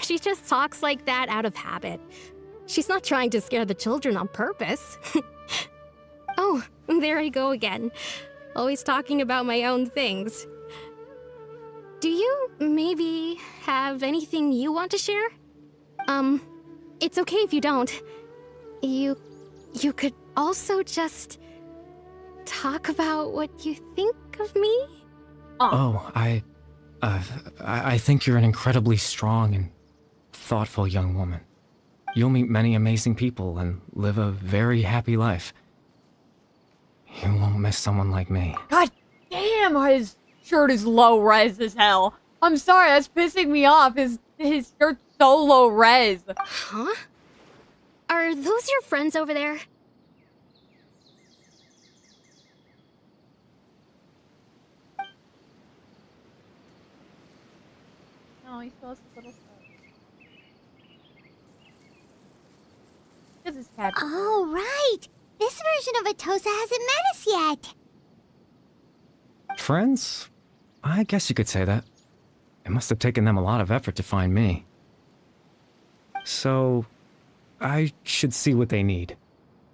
She just talks like that out of habit. She's not trying to scare the children on purpose. Oh, there I go again. Always talking about my own things. Do you maybe have anything you want to share? It's okay if you don't. You could also just talk about what you think of me? Oh, I think you're an incredibly strong and thoughtful young woman. You'll meet many amazing people and live a very happy life. You won't miss someone like me. God damn, his shirt is low res as hell. I'm sorry, that's pissing me off. His shirt's so low res. Huh? Are those your friends over there? No, he still has his little stuff. This is cat. Oh, right. This version of Atosa hasn't met us yet. Friends? I guess you could say that. It must have taken them a lot of effort to find me. So, I should see what they need.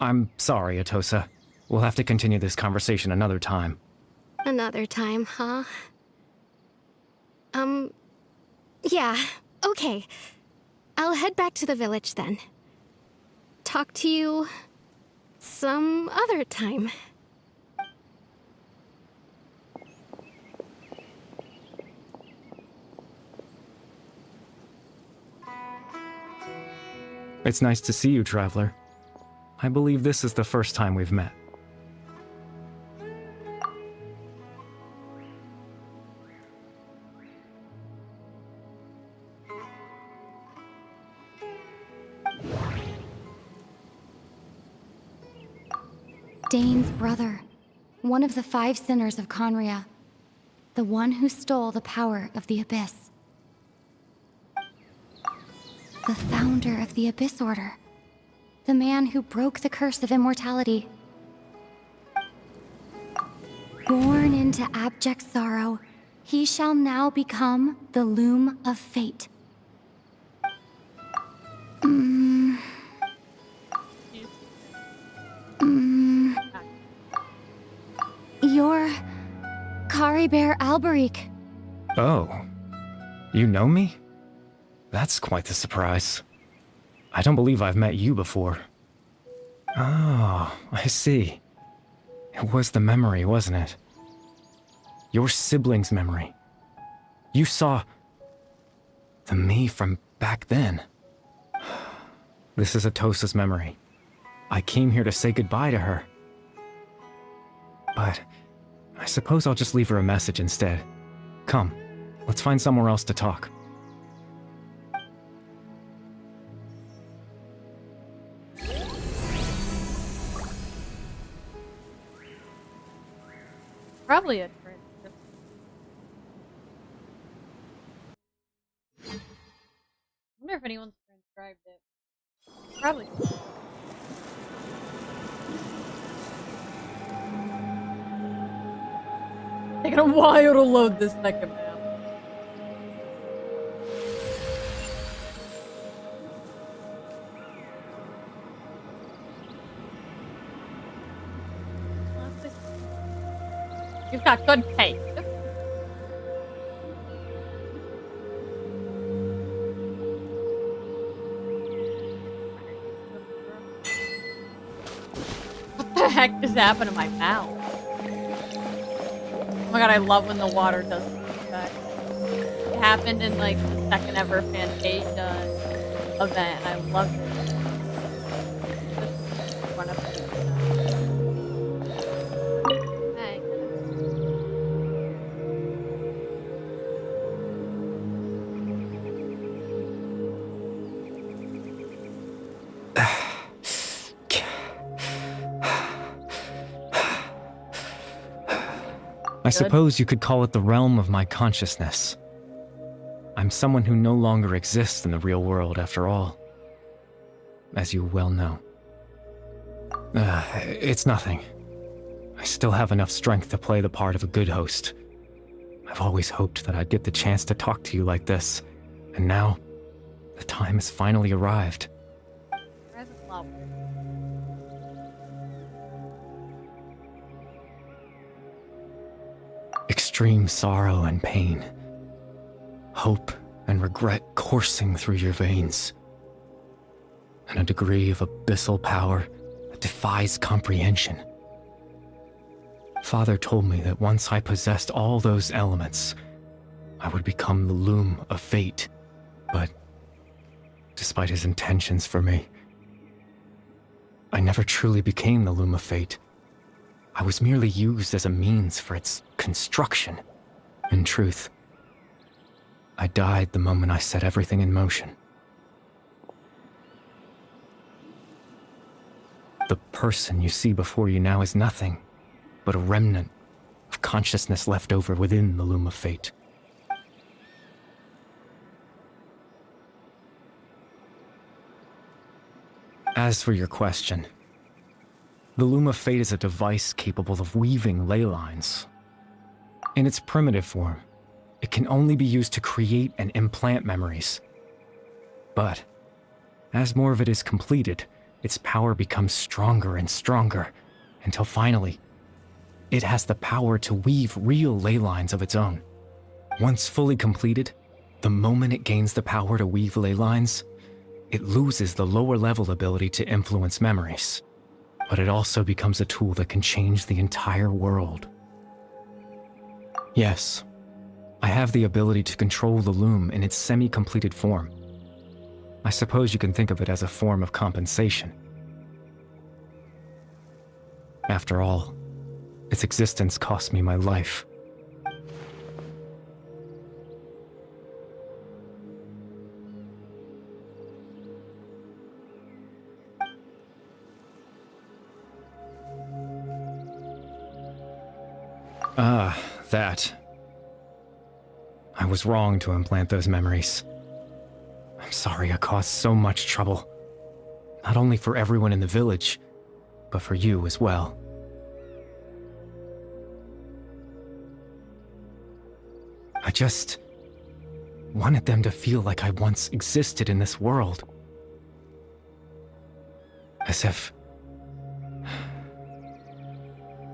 I'm sorry, Atosa. We'll have to continue this conversation another time. Another time, huh? Yeah, okay. I'll head back to the village then. Talk to you some other time. It's nice to see you, Traveler. I believe this is the first time we've met. Dane's brother, one of the 5 sinners of Conria, the one who stole the power of the Abyss. The founder of the Abyss Order, the man who broke the curse of immortality. Born into abject sorrow, he shall now become the Loom of Fate. You're Caribert Alberic. Oh. You know me? That's quite the surprise. I don't believe I've met you before. Oh, I see. It was the memory, wasn't it? Your sibling's memory. You saw the me from back then. This is Atosa's memory. I came here to say goodbye to her. But I suppose I'll just leave her a message instead. Come, let's find somewhere else to talk. Probably a friend. I wonder if anyone's transcribed it. Probably. Taking a while to load this second map. You've got good taste. What the heck just happened to my mouth? Oh my god, I love when the water does that. happened in like the second ever Fantasia event. I loved it. Just one episode. Hey. I suppose you could call it the realm of my consciousness. I'm someone who no longer exists in the real world, after all. As you well know. It's nothing. I still have enough strength to play the part of a good host. I've always hoped that I'd get the chance to talk to you like this, and now, the time has finally arrived. Where's the flower? Extreme sorrow and pain. Hope and regret coursing through your veins. And a degree of abyssal power that defies comprehension. Father told me that once I possessed all those elements, I would become the loom of fate. But, despite his intentions for me, I never truly became the loom of fate. I was merely used as a means for its construction. In truth, I died the moment I set everything in motion. The person you see before you now is nothing but a remnant of consciousness left over within the loom of fate. As for your question, the loom of fate is a device capable of weaving ley lines. In its primitive form, it can only be used to create and implant memories. But, as more of it is completed, its power becomes stronger and stronger, until finally, it has the power to weave real ley lines of its own. Once fully completed, the moment it gains the power to weave ley lines, it loses the lower level ability to influence memories. But it also becomes a tool that can change the entire world. Yes, I have the ability to control the loom in its semi-completed form. I suppose you can think of it as a form of compensation. After all, its existence cost me my life. That. I was wrong to implant those memories. I'm sorry I caused so much trouble. Not only for everyone in the village, but for you as well. I just wanted them to feel like I once existed in this world. As if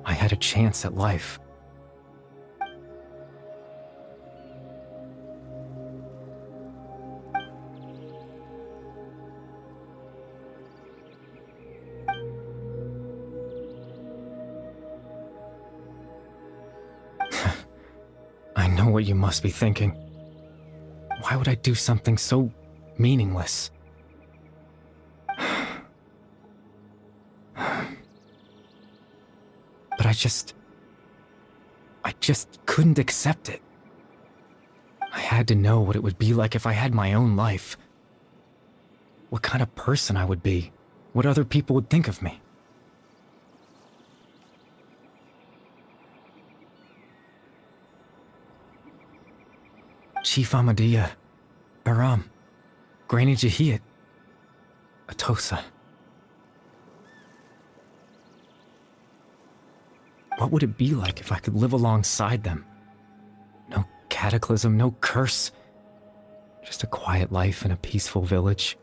I had a chance at life. I know what you must be thinking. Why would I do something so meaningless? But I just couldn't accept it. I had to know what it would be like if I had my own life. What kind of person I would be. What other people would think of me. Chief Amadia, Baram, Granny Jahiyat, Atosa. What would it be like if I could live alongside them? No cataclysm, no curse. Just a quiet life in a peaceful village.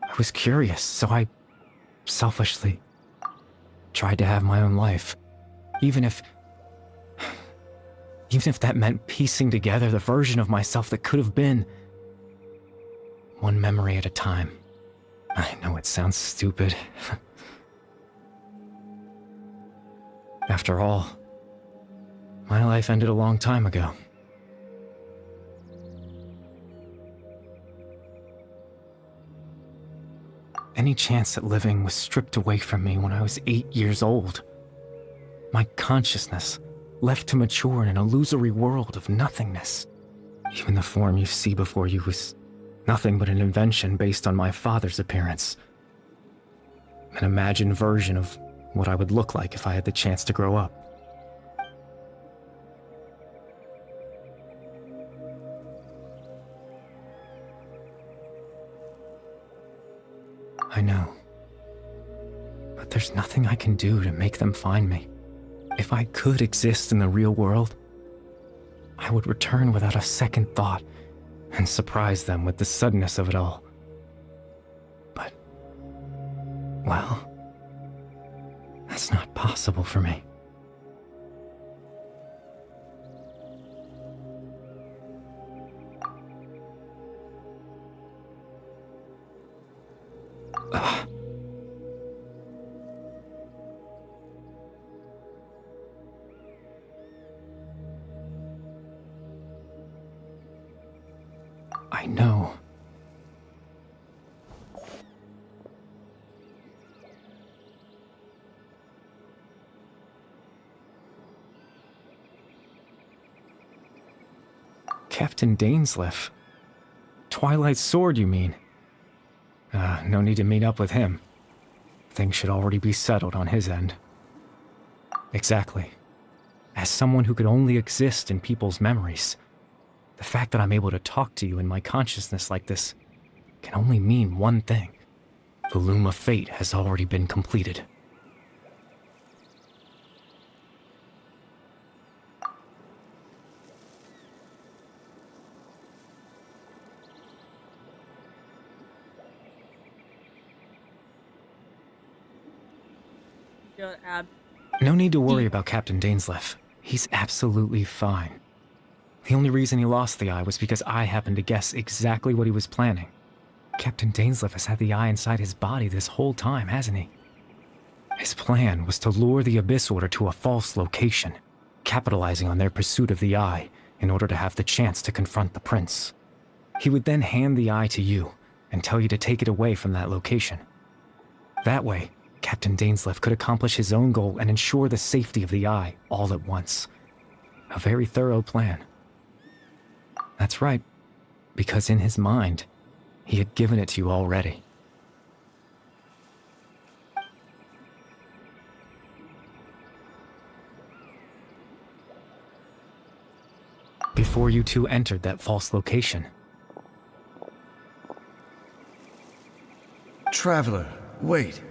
I was curious, so I selfishly tried to have my own life. Even if that meant piecing together the version of myself that could have been. One memory at a time. I know it sounds stupid. After all, My life ended a long time ago. Any chance at living was stripped away from me when I was 8 years old. My consciousness left to mature in an illusory world of nothingness. Even the form you see before you was nothing but an invention based on my father's appearance. An imagined version of what I would look like if I had the chance to grow up. I know. But there's nothing I can do to make them find me. If I could exist in the real world, I would return without a second thought and surprise them with the suddenness of it all. But, well, that's not possible for me. I know. Captain Dainsleif. Twilight Sword, you mean? No need to meet up with him. Things should already be settled on his end. Exactly. As someone who could only exist in people's memories, the fact that I'm able to talk to you in my consciousness like this can only mean one thing. The loom of fate has already been completed. No need to worry about Captain Dainsleif. He's absolutely fine. The only reason he lost the eye was because I happened to guess exactly what he was planning. Captain Dainsleif has had the eye inside his body this whole time, hasn't he? His plan was to lure the Abyss Order to a false location, capitalizing on their pursuit of the eye in order to have the chance to confront the prince. He would then hand the eye to you and tell you to take it away from that location. That way, Captain Dainsleif could accomplish his own goal and ensure the safety of the eye all at once. A very thorough plan. That's right, because in his mind, he had given it to you already. Before you two entered that false location. Traveler, wait.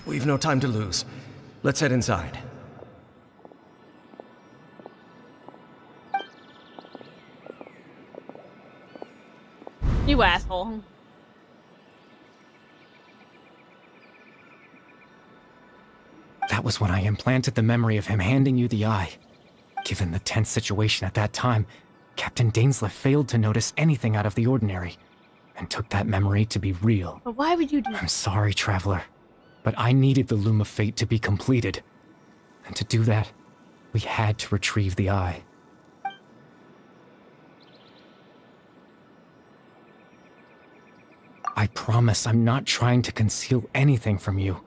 We've no time to lose. Let's head inside. You asshole. That was when I implanted the memory of him handing you the eye. Given the tense situation at that time, Captain Dainsleif failed to notice anything out of the ordinary, and took that memory to be real. But why would you do that? I'm sorry, Traveler, but I needed the Loom of Fate to be completed. And to do that, we had to retrieve the eye. I promise I'm not trying to conceal anything from you,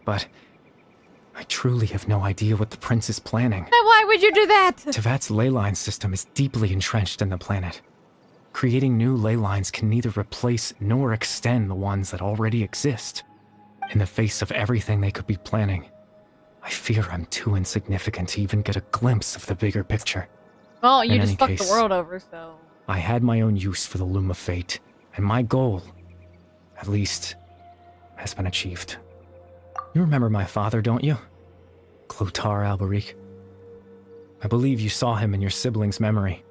but I truly have no idea what the prince is planning. Then why would you do that? Tevat's ley line system is deeply entrenched in the planet. Creating new ley lines can neither replace nor extend the ones that already exist. In the face of everything they could be planning, I fear I'm too insignificant to even get a glimpse of the bigger picture. Well, you In just any fucked case, the world over, so... I had my own use for the Loom of Fate, and my goal, at least, has been achieved. You remember my father, don't you? Clotar Alberic. I believe you saw him in your sibling's memory.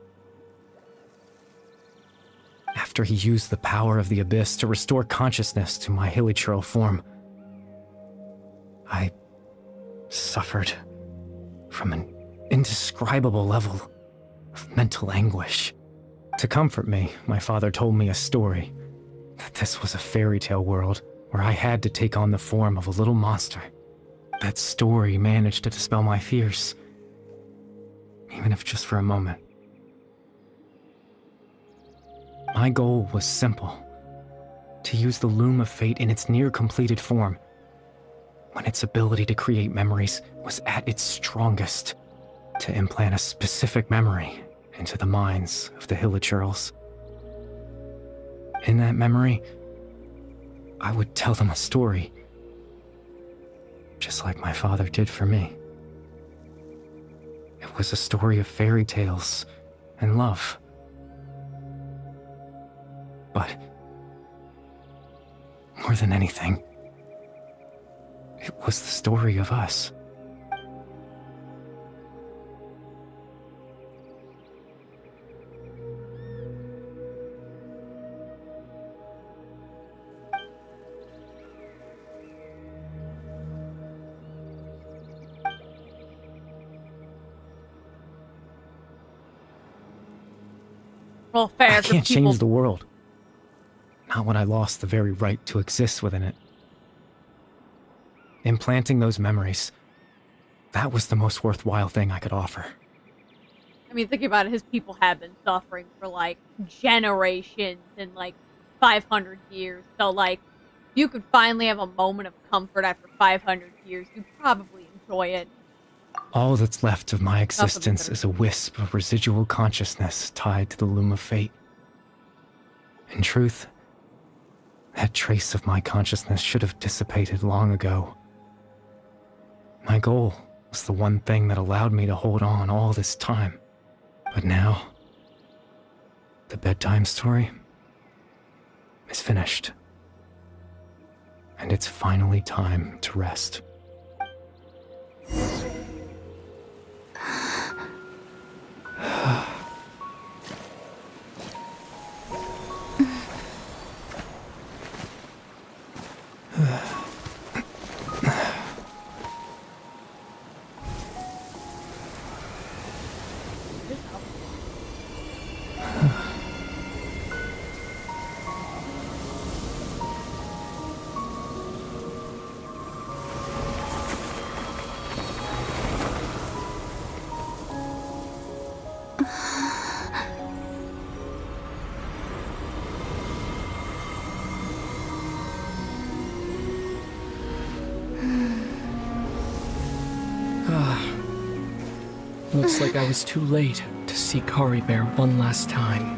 After he used the power of the Abyss to restore consciousness to my hilichurl form, I suffered from an indescribable level of mental anguish. To comfort me, my father told me a story. That this was a fairy tale world where I had to take on the form of a little monster. That story managed to dispel my fears, even if just for a moment. My goal was simple: to use the Loom of Fate in its near-completed form, when its ability to create memories was at its strongest, to implant a specific memory into the minds of the Hilichurls. In that memory, I would tell them a story, just like my father did for me. It was a story of fairy tales and love. But more than anything, it was the story of us. Well, fair. I for can't people- change the world. Not when I lost the very right to exist within it. Implanting those memories, that was the most worthwhile thing I could offer. I mean, think about it. His people have been suffering for, like, generations and, like, 500 years. So, like, you could finally have a moment of comfort after 500 years. You'd probably enjoy it. All that's left of my existence is a wisp of residual consciousness tied to the Loom of Fate. In truth, that trace of my consciousness should have dissipated long ago. My goal was the one thing that allowed me to hold on all this time. But now, the bedtime story is finished. And it's finally time to rest. Looks like I was too late to see Kari Bear one last time.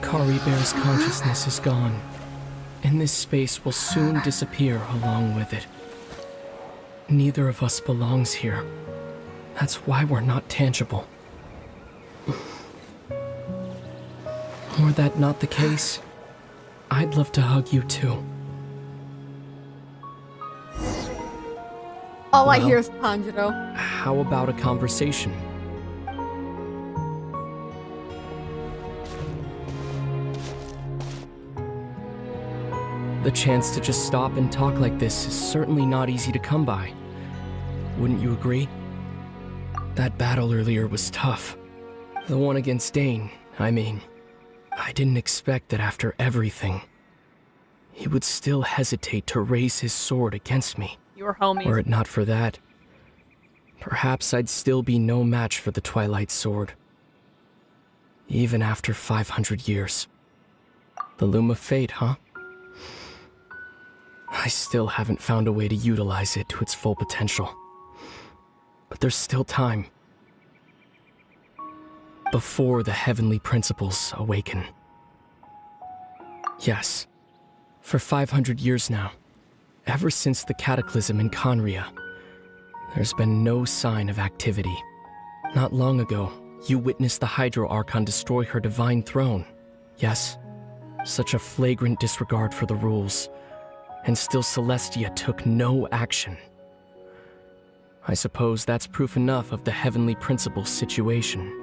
Kari Bear's consciousness is gone, and this space will soon disappear along with it. Neither of us belongs here. That's why we're not tangible. Were that not the case, I'd love to hug you too. All I Well, hear is Tanjiro. How about a conversation? The chance to just stop and talk like this is certainly not easy to come by. Wouldn't you agree? That battle earlier was tough. The one against Dane, I mean. I didn't expect that after everything, he would still hesitate to raise his sword against me. You were homies. Were it not for that, perhaps I'd still be no match for the Twilight Sword. Even after 500 years. The Loom of Fate, huh? I still haven't found a way to utilize it to its full potential. But there's still time. Before the heavenly principles awaken. Yes, for 500 years now, ever since the cataclysm in Conria, there's been no sign of activity. Not long ago, you witnessed the Hydro Archon destroy her divine throne. Yes, such a flagrant disregard for the rules. And still Celestia took no action. I suppose that's proof enough of the Heavenly Principles situation.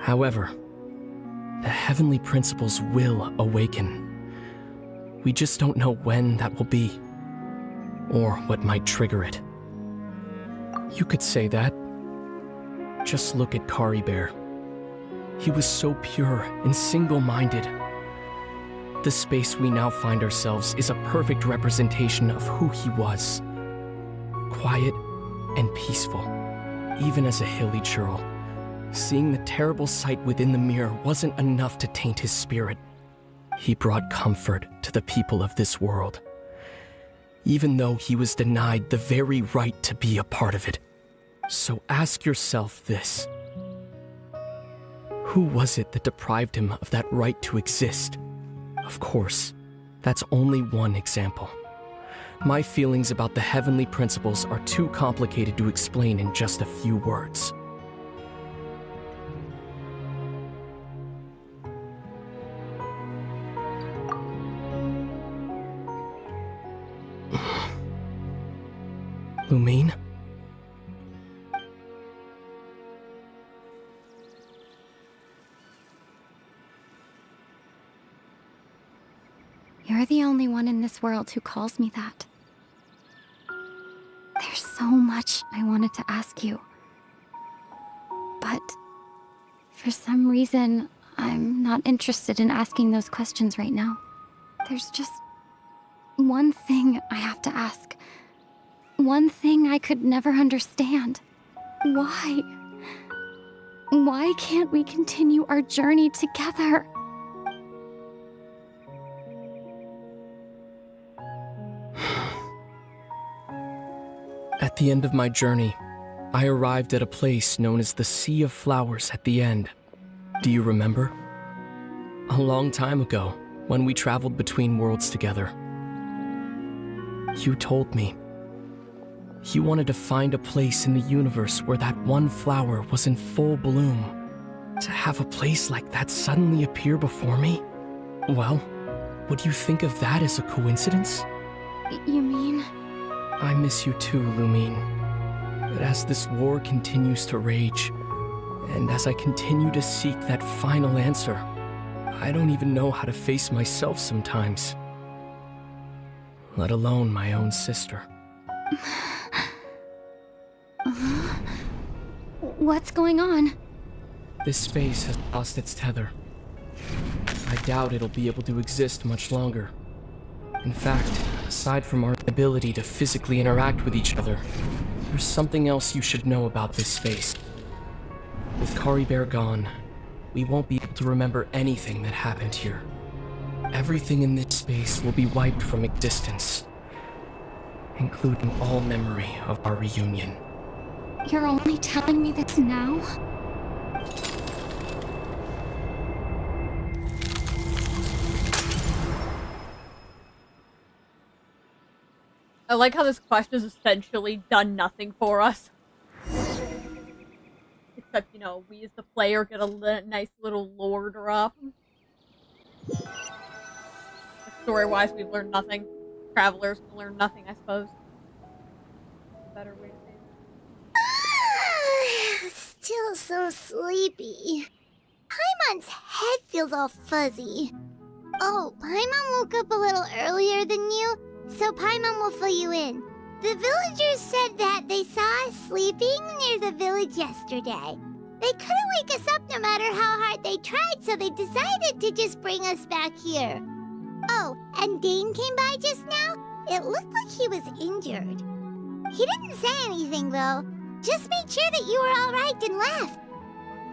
However, the Heavenly Principles will awaken. We just don't know when that will be, or what might trigger it. You could say that. Just look at Kari Bear. He was so pure and single-minded. The space we now find ourselves is a perfect representation of who he was. Quiet and peaceful, even as a hilly churl. Seeing the terrible sight within the mirror wasn't enough to taint his spirit. He brought comfort to the people of this world, even though he was denied the very right to be a part of it. So ask yourself this. Who was it that deprived him of that right to exist? Of course, that's only one example. My feelings about the Heavenly Principles are too complicated to explain in just a few words. Lumine? You're the only one in this world who calls me that. There's so much I wanted to ask you. But for some reason, I'm not interested in asking those questions right now. There's just one thing I have to ask. One thing I could never understand. Why? Why can't we continue our journey together? At the end of my journey, I arrived at a place known as the Sea of Flowers at the end. Do you remember? A long time ago, when we traveled between worlds together. You told me. You wanted to find a place in the universe where that one flower was in full bloom. To have a place like that suddenly appear before me? Well, would you think of that as a coincidence? You mean? I miss you too, Lumine. But as this war continues to rage, and as I continue to seek that final answer, I don't even know how to face myself sometimes. Let alone my own sister. What's going on? This space has lost its tether. I doubt it'll be able to exist much longer. In fact, aside from our ability to physically interact with each other, there's something else you should know about this space. With Kari Bear gone, we won't be able to remember anything that happened here. Everything in this space will be wiped from existence, including all memory of our reunion. You're only telling me this now? I like how this quest has essentially done nothing for us. Except, you know, we as the player get a nice little lore drop. Story-wise, we've learned nothing. Travelers can learn nothing, I suppose. A better way to say it. Still so sleepy. Paimon's head feels all fuzzy. Oh, Paimon woke up a little earlier than you, so Paimon will fill you in. The villagers said that they saw us sleeping near the village yesterday. They couldn't wake us up no matter how hard they tried, so they decided to just bring us back here. Oh, and Dane came by just now. It looked like he was injured. He didn't say anything, though. Just made sure that you were all right and left.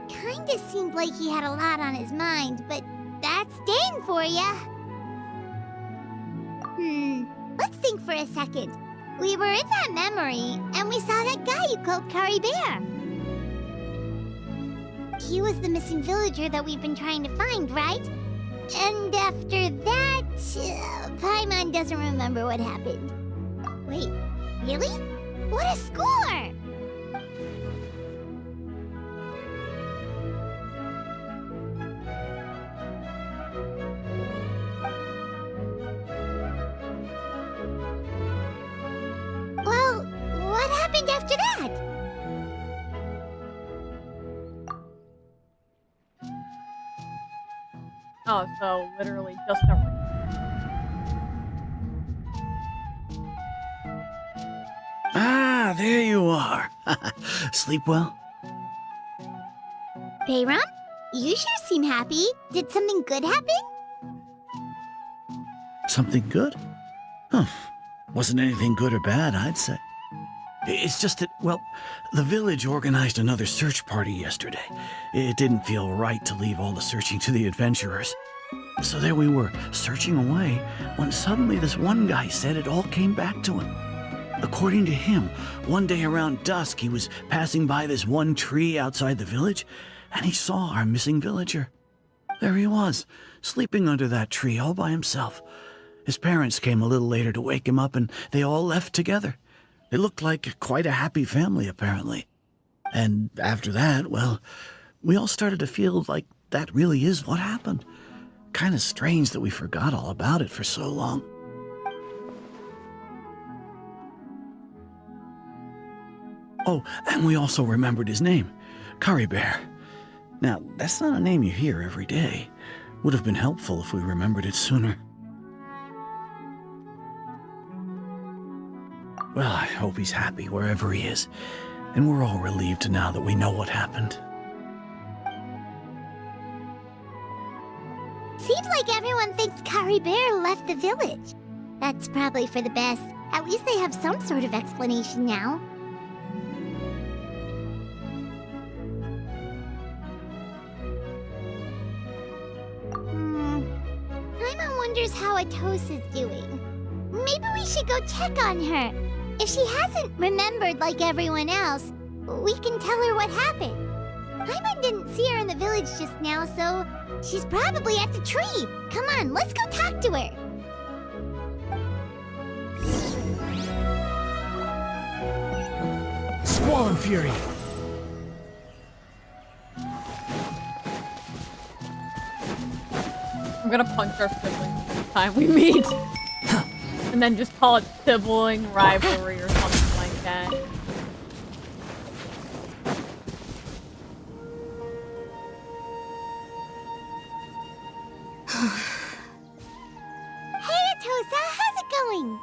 Kinda seemed like he had a lot on his mind, but that's Dane for ya. Let's think for a second. We were in that memory, and we saw that guy you called Kari Bear. He was the missing villager that we've been trying to find, right? And after that, Paimon doesn't remember what happened. Wait, really? What a score! Well, what happened happened after that? Oh, so literally just a ring. Ah, there you are. Sleep well? Bayram, you sure seem happy. Did something good happen? Something good? Huh. Wasn't anything good or bad, I'd say. It's just that, well, the village organized another search party yesterday. It didn't feel right to leave all the searching to the adventurers. So there we were, searching away, when suddenly this one guy said it all came back to him. According to him, one day around dusk, he was passing by this one tree outside the village, and he saw our missing villager. There he was, sleeping under that tree all by himself. His parents came a little later to wake him up, and they all left together. They looked like quite a happy family, apparently. And after that, well, we all started to feel like that really is what happened. Kind of strange that we forgot all about it for so long. Oh, and we also remembered his name, Curry Bear. Now, that's not a name you hear every day. Would have been helpful if we remembered it sooner. Well, I hope he's happy wherever he is, and we're all relieved now that we know what happened. Seems like everyone thinks Curry Bear left the village. That's probably for the best. At least they have some sort of explanation now. Paimon wonders how Atosa's doing. Maybe we should go check on her. If she hasn't remembered like everyone else, we can tell her what happened. Paimon didn't see her in the village just now, so she's probably at the tree. Come on, let's go talk to her. Squall Fury! I'm gonna punch our siblings every time we meet. And then just call it sibling rivalry or something like that. Hey, Atosa, how's it going?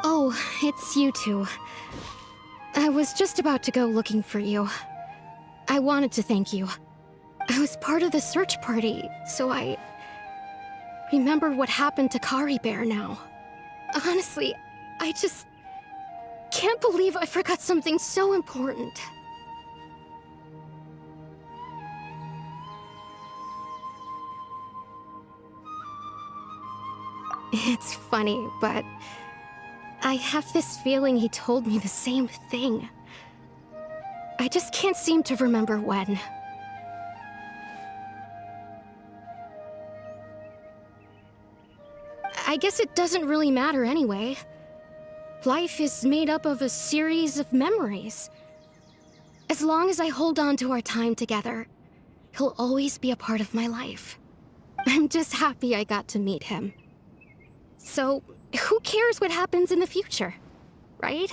Oh, it's you two. I was just about to go looking for you. I wanted to thank you. I was part of the search party, so I remembered what happened to Curry Bear now. Honestly, I just can't believe I forgot something so important. It's funny, but I have this feeling he told me the same thing. I just can't seem to remember when. I guess it doesn't really matter anyway. Life is made up of a series of memories. As long as I hold on to our time together, he'll always be a part of my life. I'm just happy I got to meet him. So, who cares what happens in the future, right?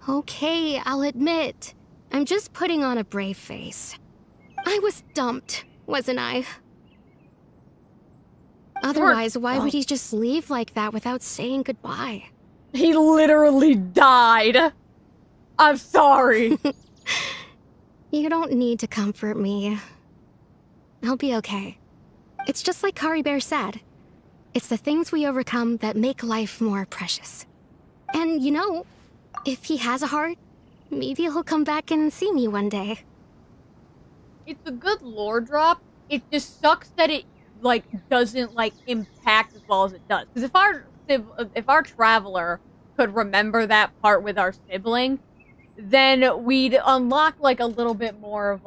Okay, I'll admit, I'm just putting on a brave face. I was dumped, wasn't I? Otherwise, why would he just leave like that without saying goodbye? He literally died. I'm sorry. You don't need to comfort me. I'll be okay. It's just like Curry Bear said. It's the things we overcome that make life more precious. And you know, if he has a heart, maybe he'll come back and see me one day. It's a good lore drop. It just sucks that it doesn't impact as well as it does. Because if our traveler could remember that part with our sibling, then we'd unlock a little bit more of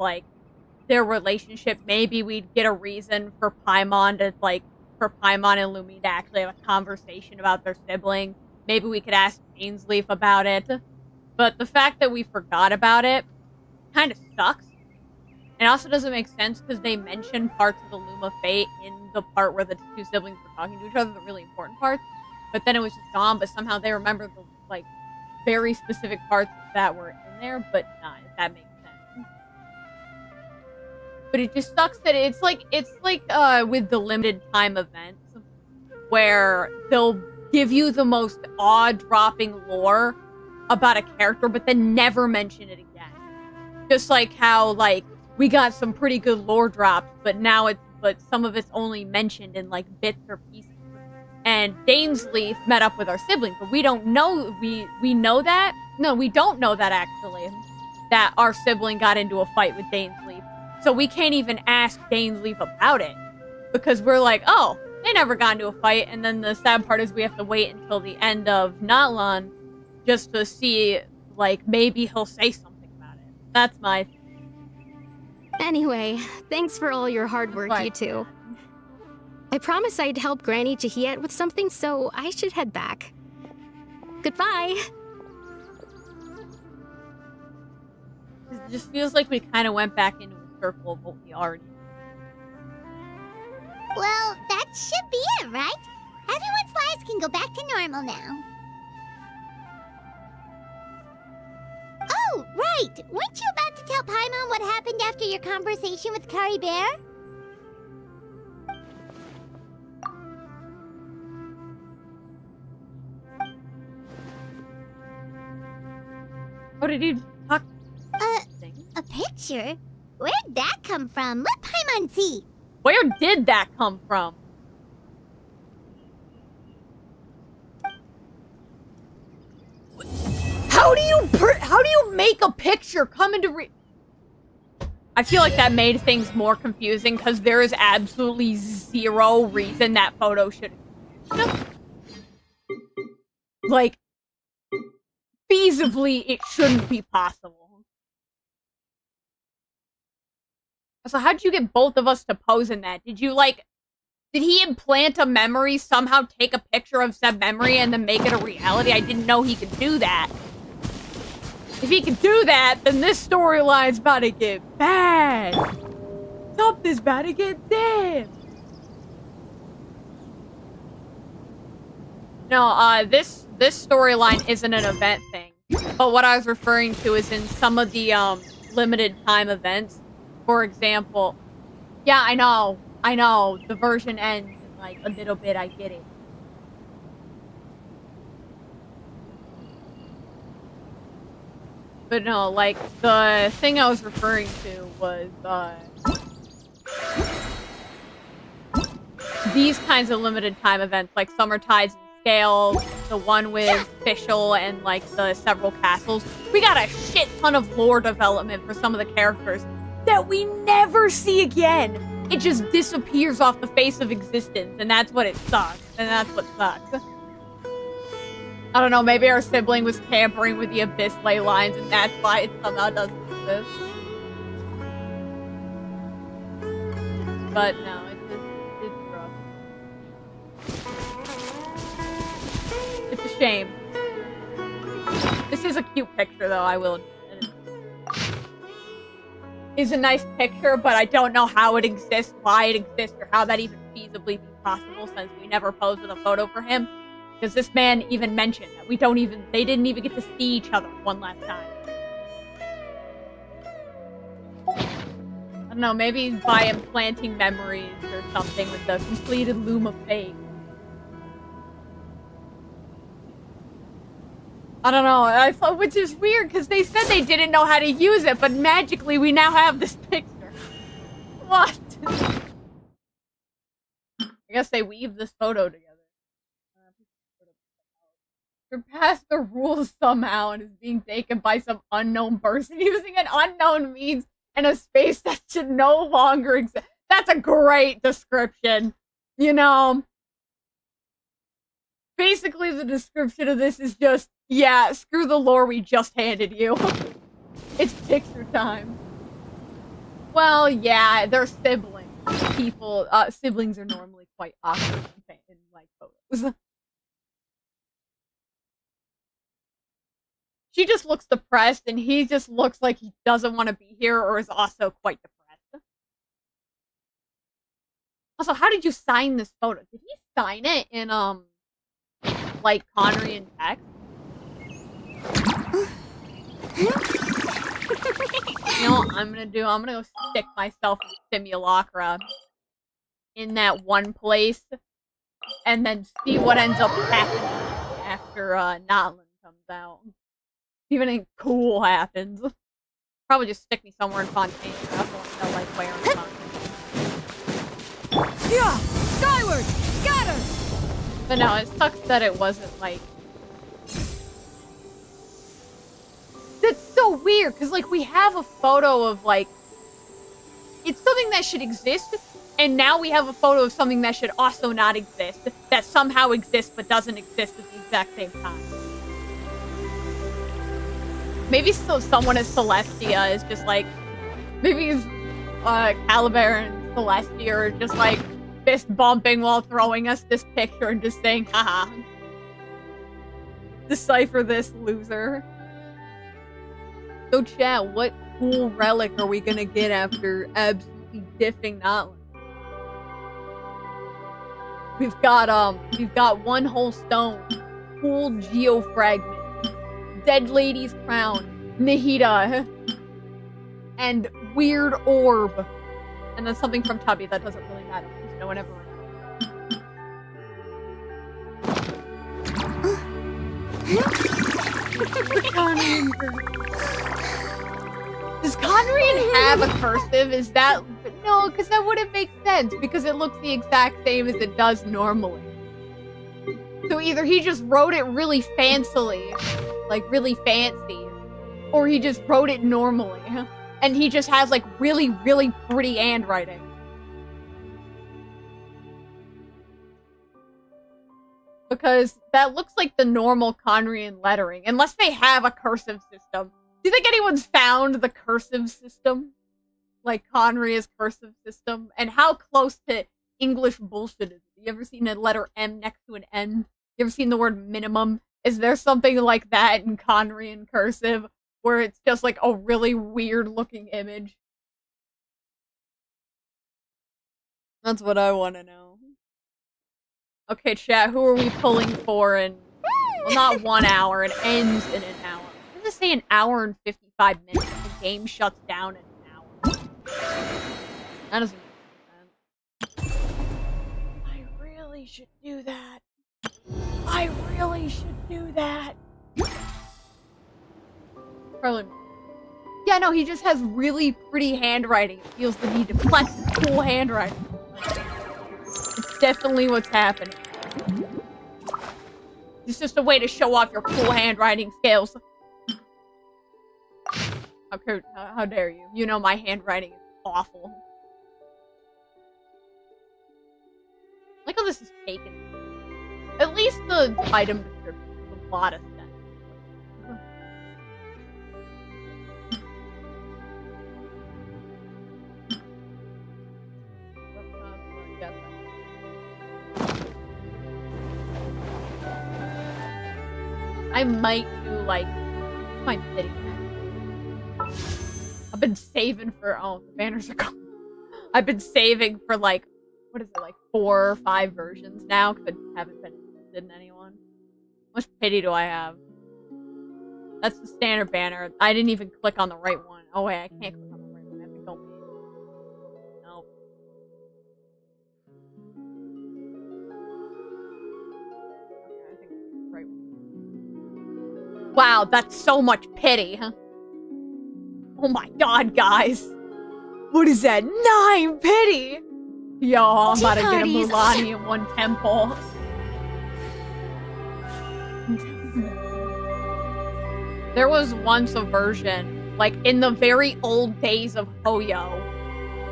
their relationship. Maybe we'd get a reason for Paimon and Lumi to actually have a conversation about their sibling. Maybe we could ask Ainsleaf about it. But the fact that we forgot about it kind of sucks. And it also doesn't make sense because they mention parts of the Loom of Fate in the part where the two siblings were talking to each other, the really important parts. But then it was just gone, but somehow they remember the, like, very specific parts that were in there, but not, if that makes sense. But it just sucks that it's like with the limited time events, where they'll give you the most awe-dropping lore about a character, but then never mention it again. Just like how, like, we got some pretty good lore drops, but some of it's only mentioned in, like, bits or pieces. And Dainsleif met up with our sibling, but we don't know, we know that? No, we don't know that, actually, that our sibling got into a fight with Dainsleif. So we can't even ask Dainsleif about it, because we're like, oh, they never got into a fight, and then the sad part is we have to wait until the end of Natlan just to see, like, maybe he'll say something about it. That's my thing. Anyway, thanks for all your hard work, you two. I promised I'd help Granny Jahiet with something, so I should head back. Goodbye! It just feels like we kind of went back into a circle of what we already did. Well, that should be it, right? Everyone's lives can go back to normal now. Oh, right! Weren't you about to tell Paimon what happened after your conversation with Kari Bear? What did you talk? A picture? Where'd that come from? Let Paimon see. Where did that come from? How do you make a picture come into I feel like that made things more confusing because there is absolutely zero reason that photo should like feasibly it shouldn't be possible. So how'd you get both of us to pose in that? Did he implant a memory, somehow take a picture of said memory and then make it a reality? I didn't know he could do that. If he could do that, then this storyline's about to get bad. Something's about to get dead. No, this storyline isn't an event thing. But what I was referring to is in some of the limited time events. For example, yeah, I know, the version ends in, like, a little bit, I get it. But no, like, the thing I was referring to was, these kinds of limited time events, like Summer Tides and Scales, the one with Fischl and, like, the several castles. We got a shit ton of lore development for some of the characters that we never see again. It just disappears off the face of existence, and that's what it sucks. And that's what sucks. I don't know, maybe our sibling was tampering with the Abyss ley lines, and that's why it somehow doesn't exist. But no, it's rough. It's a shame. This is a cute picture, though, I will admit. Is a nice picture, but I don't know how it exists, why it exists, or how that even feasibly be possible since we never posed with a photo for him. Because this man even mentioned that they didn't even get to see each other one last time. I don't know, maybe by implanting memories or something with the completed Loom of Fate. I don't know, which is weird because they said they didn't know how to use it, but magically we now have this picture. What? I guess they weave this photo together. Surpassed the rules somehow and is being taken by some unknown person using an unknown means in a space that should no longer exist. That's a great description. You know? Basically, the description of this is just, yeah, screw the lore we just handed you. It's picture time. Well, yeah, they're siblings. Siblings are normally quite awkward in, like, photos. She just looks depressed, and he just looks like he doesn't want to be here or is also quite depressed. Also, how did you sign this photo? Did he sign it in, like, Connery and text? You know what I'm gonna do? I'm gonna go stick myself in Simulacra in that one place and then see what ends up happening after Notland comes out. See if anything cool happens. Probably just stick me somewhere in Fontaine. I also want to know, like, where in Fontaine. Yeah! Skyward! Scatter! But no, it sucks that it wasn't, like... That's so weird, because, like, we have a photo of, like... It's something that should exist, and now we have a photo of something that should also not exist, that somehow exists but doesn't exist at the exact same time. Maybe so someone as Celestia is just, like... Maybe Caliber and Celestia are just, like, fist bumping while throwing us this picture and just saying, haha. Decipher this, loser. So chat, what cool relic are we gonna get after absolutely diffing Notland? We've got one whole stone, cool geofragment, dead lady's crown, Nahida, and weird orb. And then something from Tubby that doesn't really matter because no one ever Does Conrian have a cursive? Is that... No, because that wouldn't make sense, because it looks the exact same as it does normally. So either he just wrote it really fancily, like really fancy, or he just wrote it normally, and he just has like really, really pretty handwriting. Because that looks like the normal Conrian lettering, unless they have a cursive system. Do you think anyone's found the cursive system? Like Conria's cursive system? And how close to English bullshit is it? You ever seen a letter M next to an N? You ever seen the word minimum? Is there something like that in Conrian cursive? Where it's just like a really weird looking image? That's what I want to know. Okay, chat, who are we pulling for in... Well, not 1 hour. It ends in an hour. I'm gonna say an hour and 55 minutes. The game shuts down in an hour. That doesn't make sense. I really should do that. I really should do that. Probably. Yeah, no, he just has really pretty handwriting. He feels the need to flex his cool handwriting. It's definitely what's happening. It's just a way to show off your cool handwriting skills. How dare you? You know my handwriting is awful. Like how this is taken. At least the item description is a lot of sense. I might do, like, my pity pack. I've been saving for, oh, the banners are gone. I've been saving for, like, what is it, like 4 or 5 versions now, because I haven't been interested in anyone. How much pity do I have? That's the standard banner. I didn't even click on the right one. Oh wait, I can't click on the right one. I have to go. Nope. Okay, I think it's the right one. Wow, that's so much pity, huh? Oh my god, guys. What is that? 9 pity! Yo, I'm about to get a Mulani in one temple. There was once a version, like, in the very old days of Hoyo,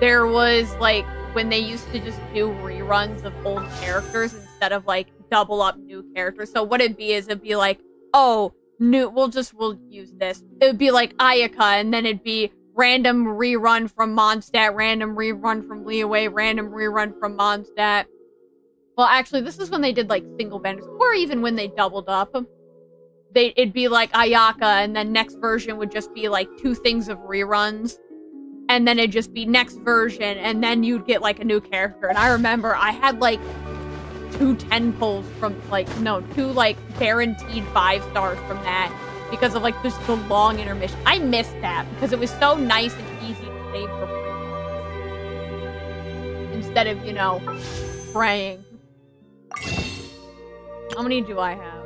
there was, like, when they used to just do reruns of old characters instead of, like, double up new characters. So what it'd be is it'd be like, oh, we'll use this. It would be like Ayaka, and then it'd be random rerun from Mondstadt, random rerun from Liyue, random rerun from Mondstadt. Well, actually, this is when they did, like, single banners, or even when they doubled up. It'd be like Ayaka, and then next version would just be, like, 2 things of reruns. and then it'd just be next version, and then you'd get like a new character. And I remember I had like 2 10 pulls from two like guaranteed 5 stars from that because of like just the long intermission. I missed that because it was so nice and easy to save for free instead of, praying. How many do I have?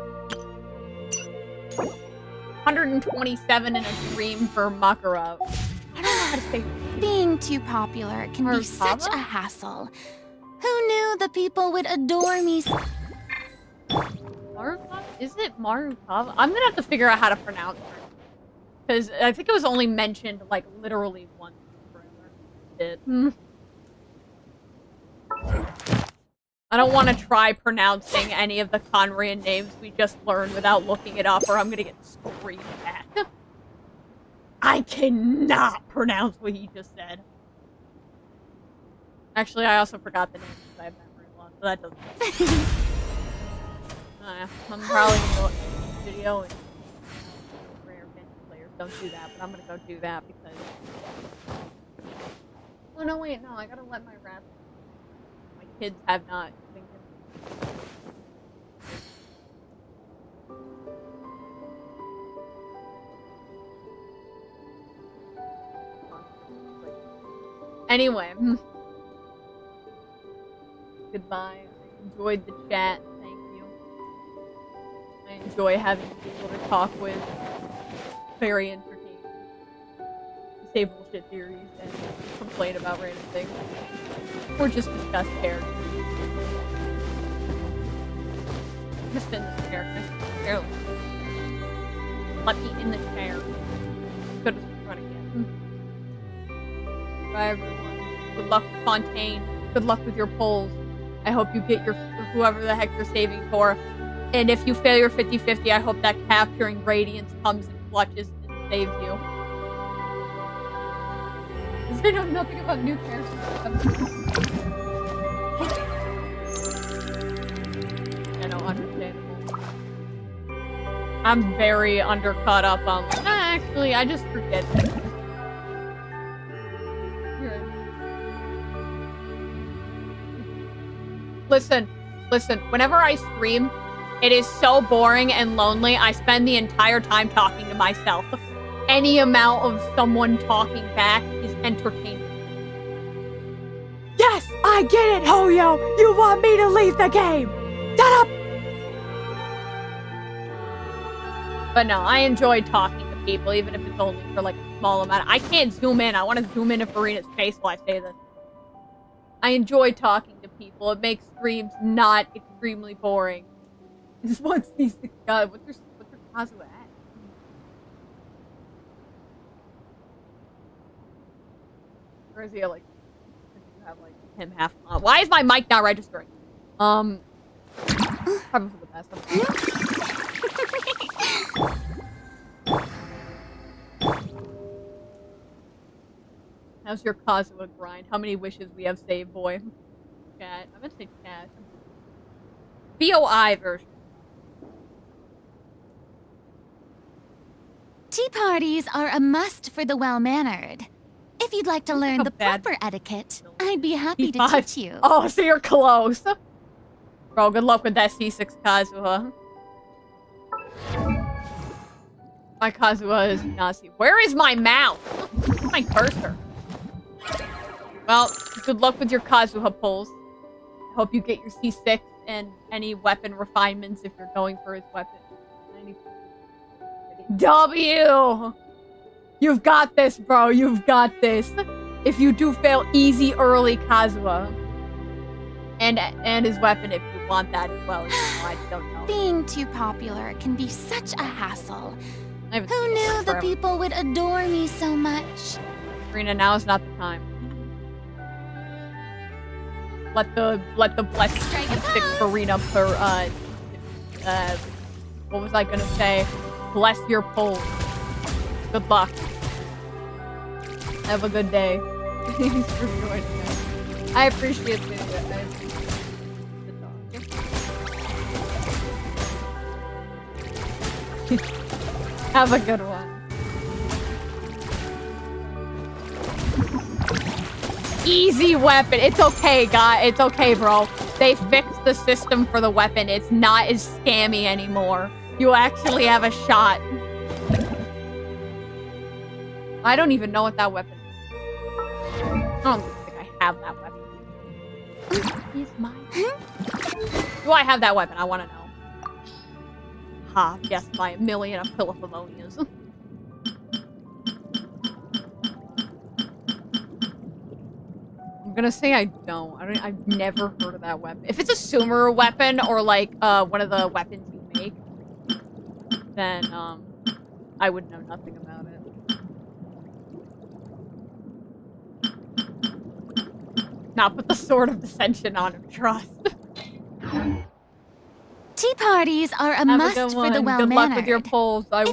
127 in a dream for Makarov. I don't know how to say. Being too popular can be such a hassle. Who knew the people would adore me? Marukava? Is it Marukava? I'm gonna have to figure out how to pronounce her. Because I think it was only mentioned, like, literally once in the trailer. I don't want to try pronouncing any of the Conrian names we just learned without looking it up, or I'm gonna get screamed at. I cannot pronounce what he just said. Actually, I also forgot the name because I have memory loss, so that doesn't I'm probably gonna go in this video and rare Genshin players don't do that, but I'm gonna go do that because... Oh no, wait, no, I gotta let my rats... My kids have not been... Anyway. Goodbye. I enjoyed the chat. Thank you. I enjoy having people to talk with. Very entertaining. Say bullshit theories and complain about random things. Or just discuss characters. Just in the chair. Barely. Let me in the chair. Good as run again. Bye everyone. Good luck with Fontaine. Good luck with your polls. I hope you get your whoever the heck you're saving for. And if you fail your 50-50, I hope that capturing radiance comes and clutches and saves you. Because I know nothing about new characters. I know, understandable. I'm very undercut up on like, actually, I just forget things. Listen, whenever I stream, it is so boring and lonely, I spend the entire time talking to myself. Any amount of someone talking back is entertaining. Yes, I get it, Hoyo! You want me to leave the game! Shut up! But no, I enjoy talking to people, even if it's only for like a small amount. I can't zoom in. I want to zoom into Furina's face while I say this. I enjoy talking to people. It makes streams not extremely boring. Just once these things go, what's your Kazuha at? Or is he like, you have like him half on? Why is my mic not registering? Probably for the best. How's your Kazuha grind? How many wishes we have saved, boy? Chat. I'm gonna say chat. BOI version. Tea parties are a must for the well-mannered. If you'd like to learn the proper etiquette, I'd be happy to teach you. Oh, so you're close. Bro, good luck with that C6 Kazuha. My Kazuha is Nasi. Where is my mouse? Where's my cursor? Well, good luck with your Kazuha pulls. I hope you get your C6 and any weapon refinements if you're going for his weapon. W! You've got this, bro. You've got this. If you do fail, easy early Kazuha. And his weapon if you want that as well. I don't know. Being too popular can be such a hassle. Who knew the people would adore me so much? Furina, now is not the time. Let the blessed stick Furina per what was I gonna say? Bless your polls. Good luck. Have a good day. Thanks for joining us. I appreciate it. Have a good one. easy weapon. It's okay, guy. It's okay, bro. They fixed the system for the weapon. It's not as scammy anymore. You actually have a shot. I don't even know what that weapon is. I don't think I have that weapon. Is mine? Do I have that weapon? I want to know. Ha, yes, by a million of Philippomonias. I'm gonna say I don't. I've never heard of that weapon. If it's a Sumeru weapon or like one of the weapons you make, then I would know nothing about it. Not put the Sword of Dissension on him, trust. Tea parties are a Have a must good for one. the Good luck with your well-mannered. polls. I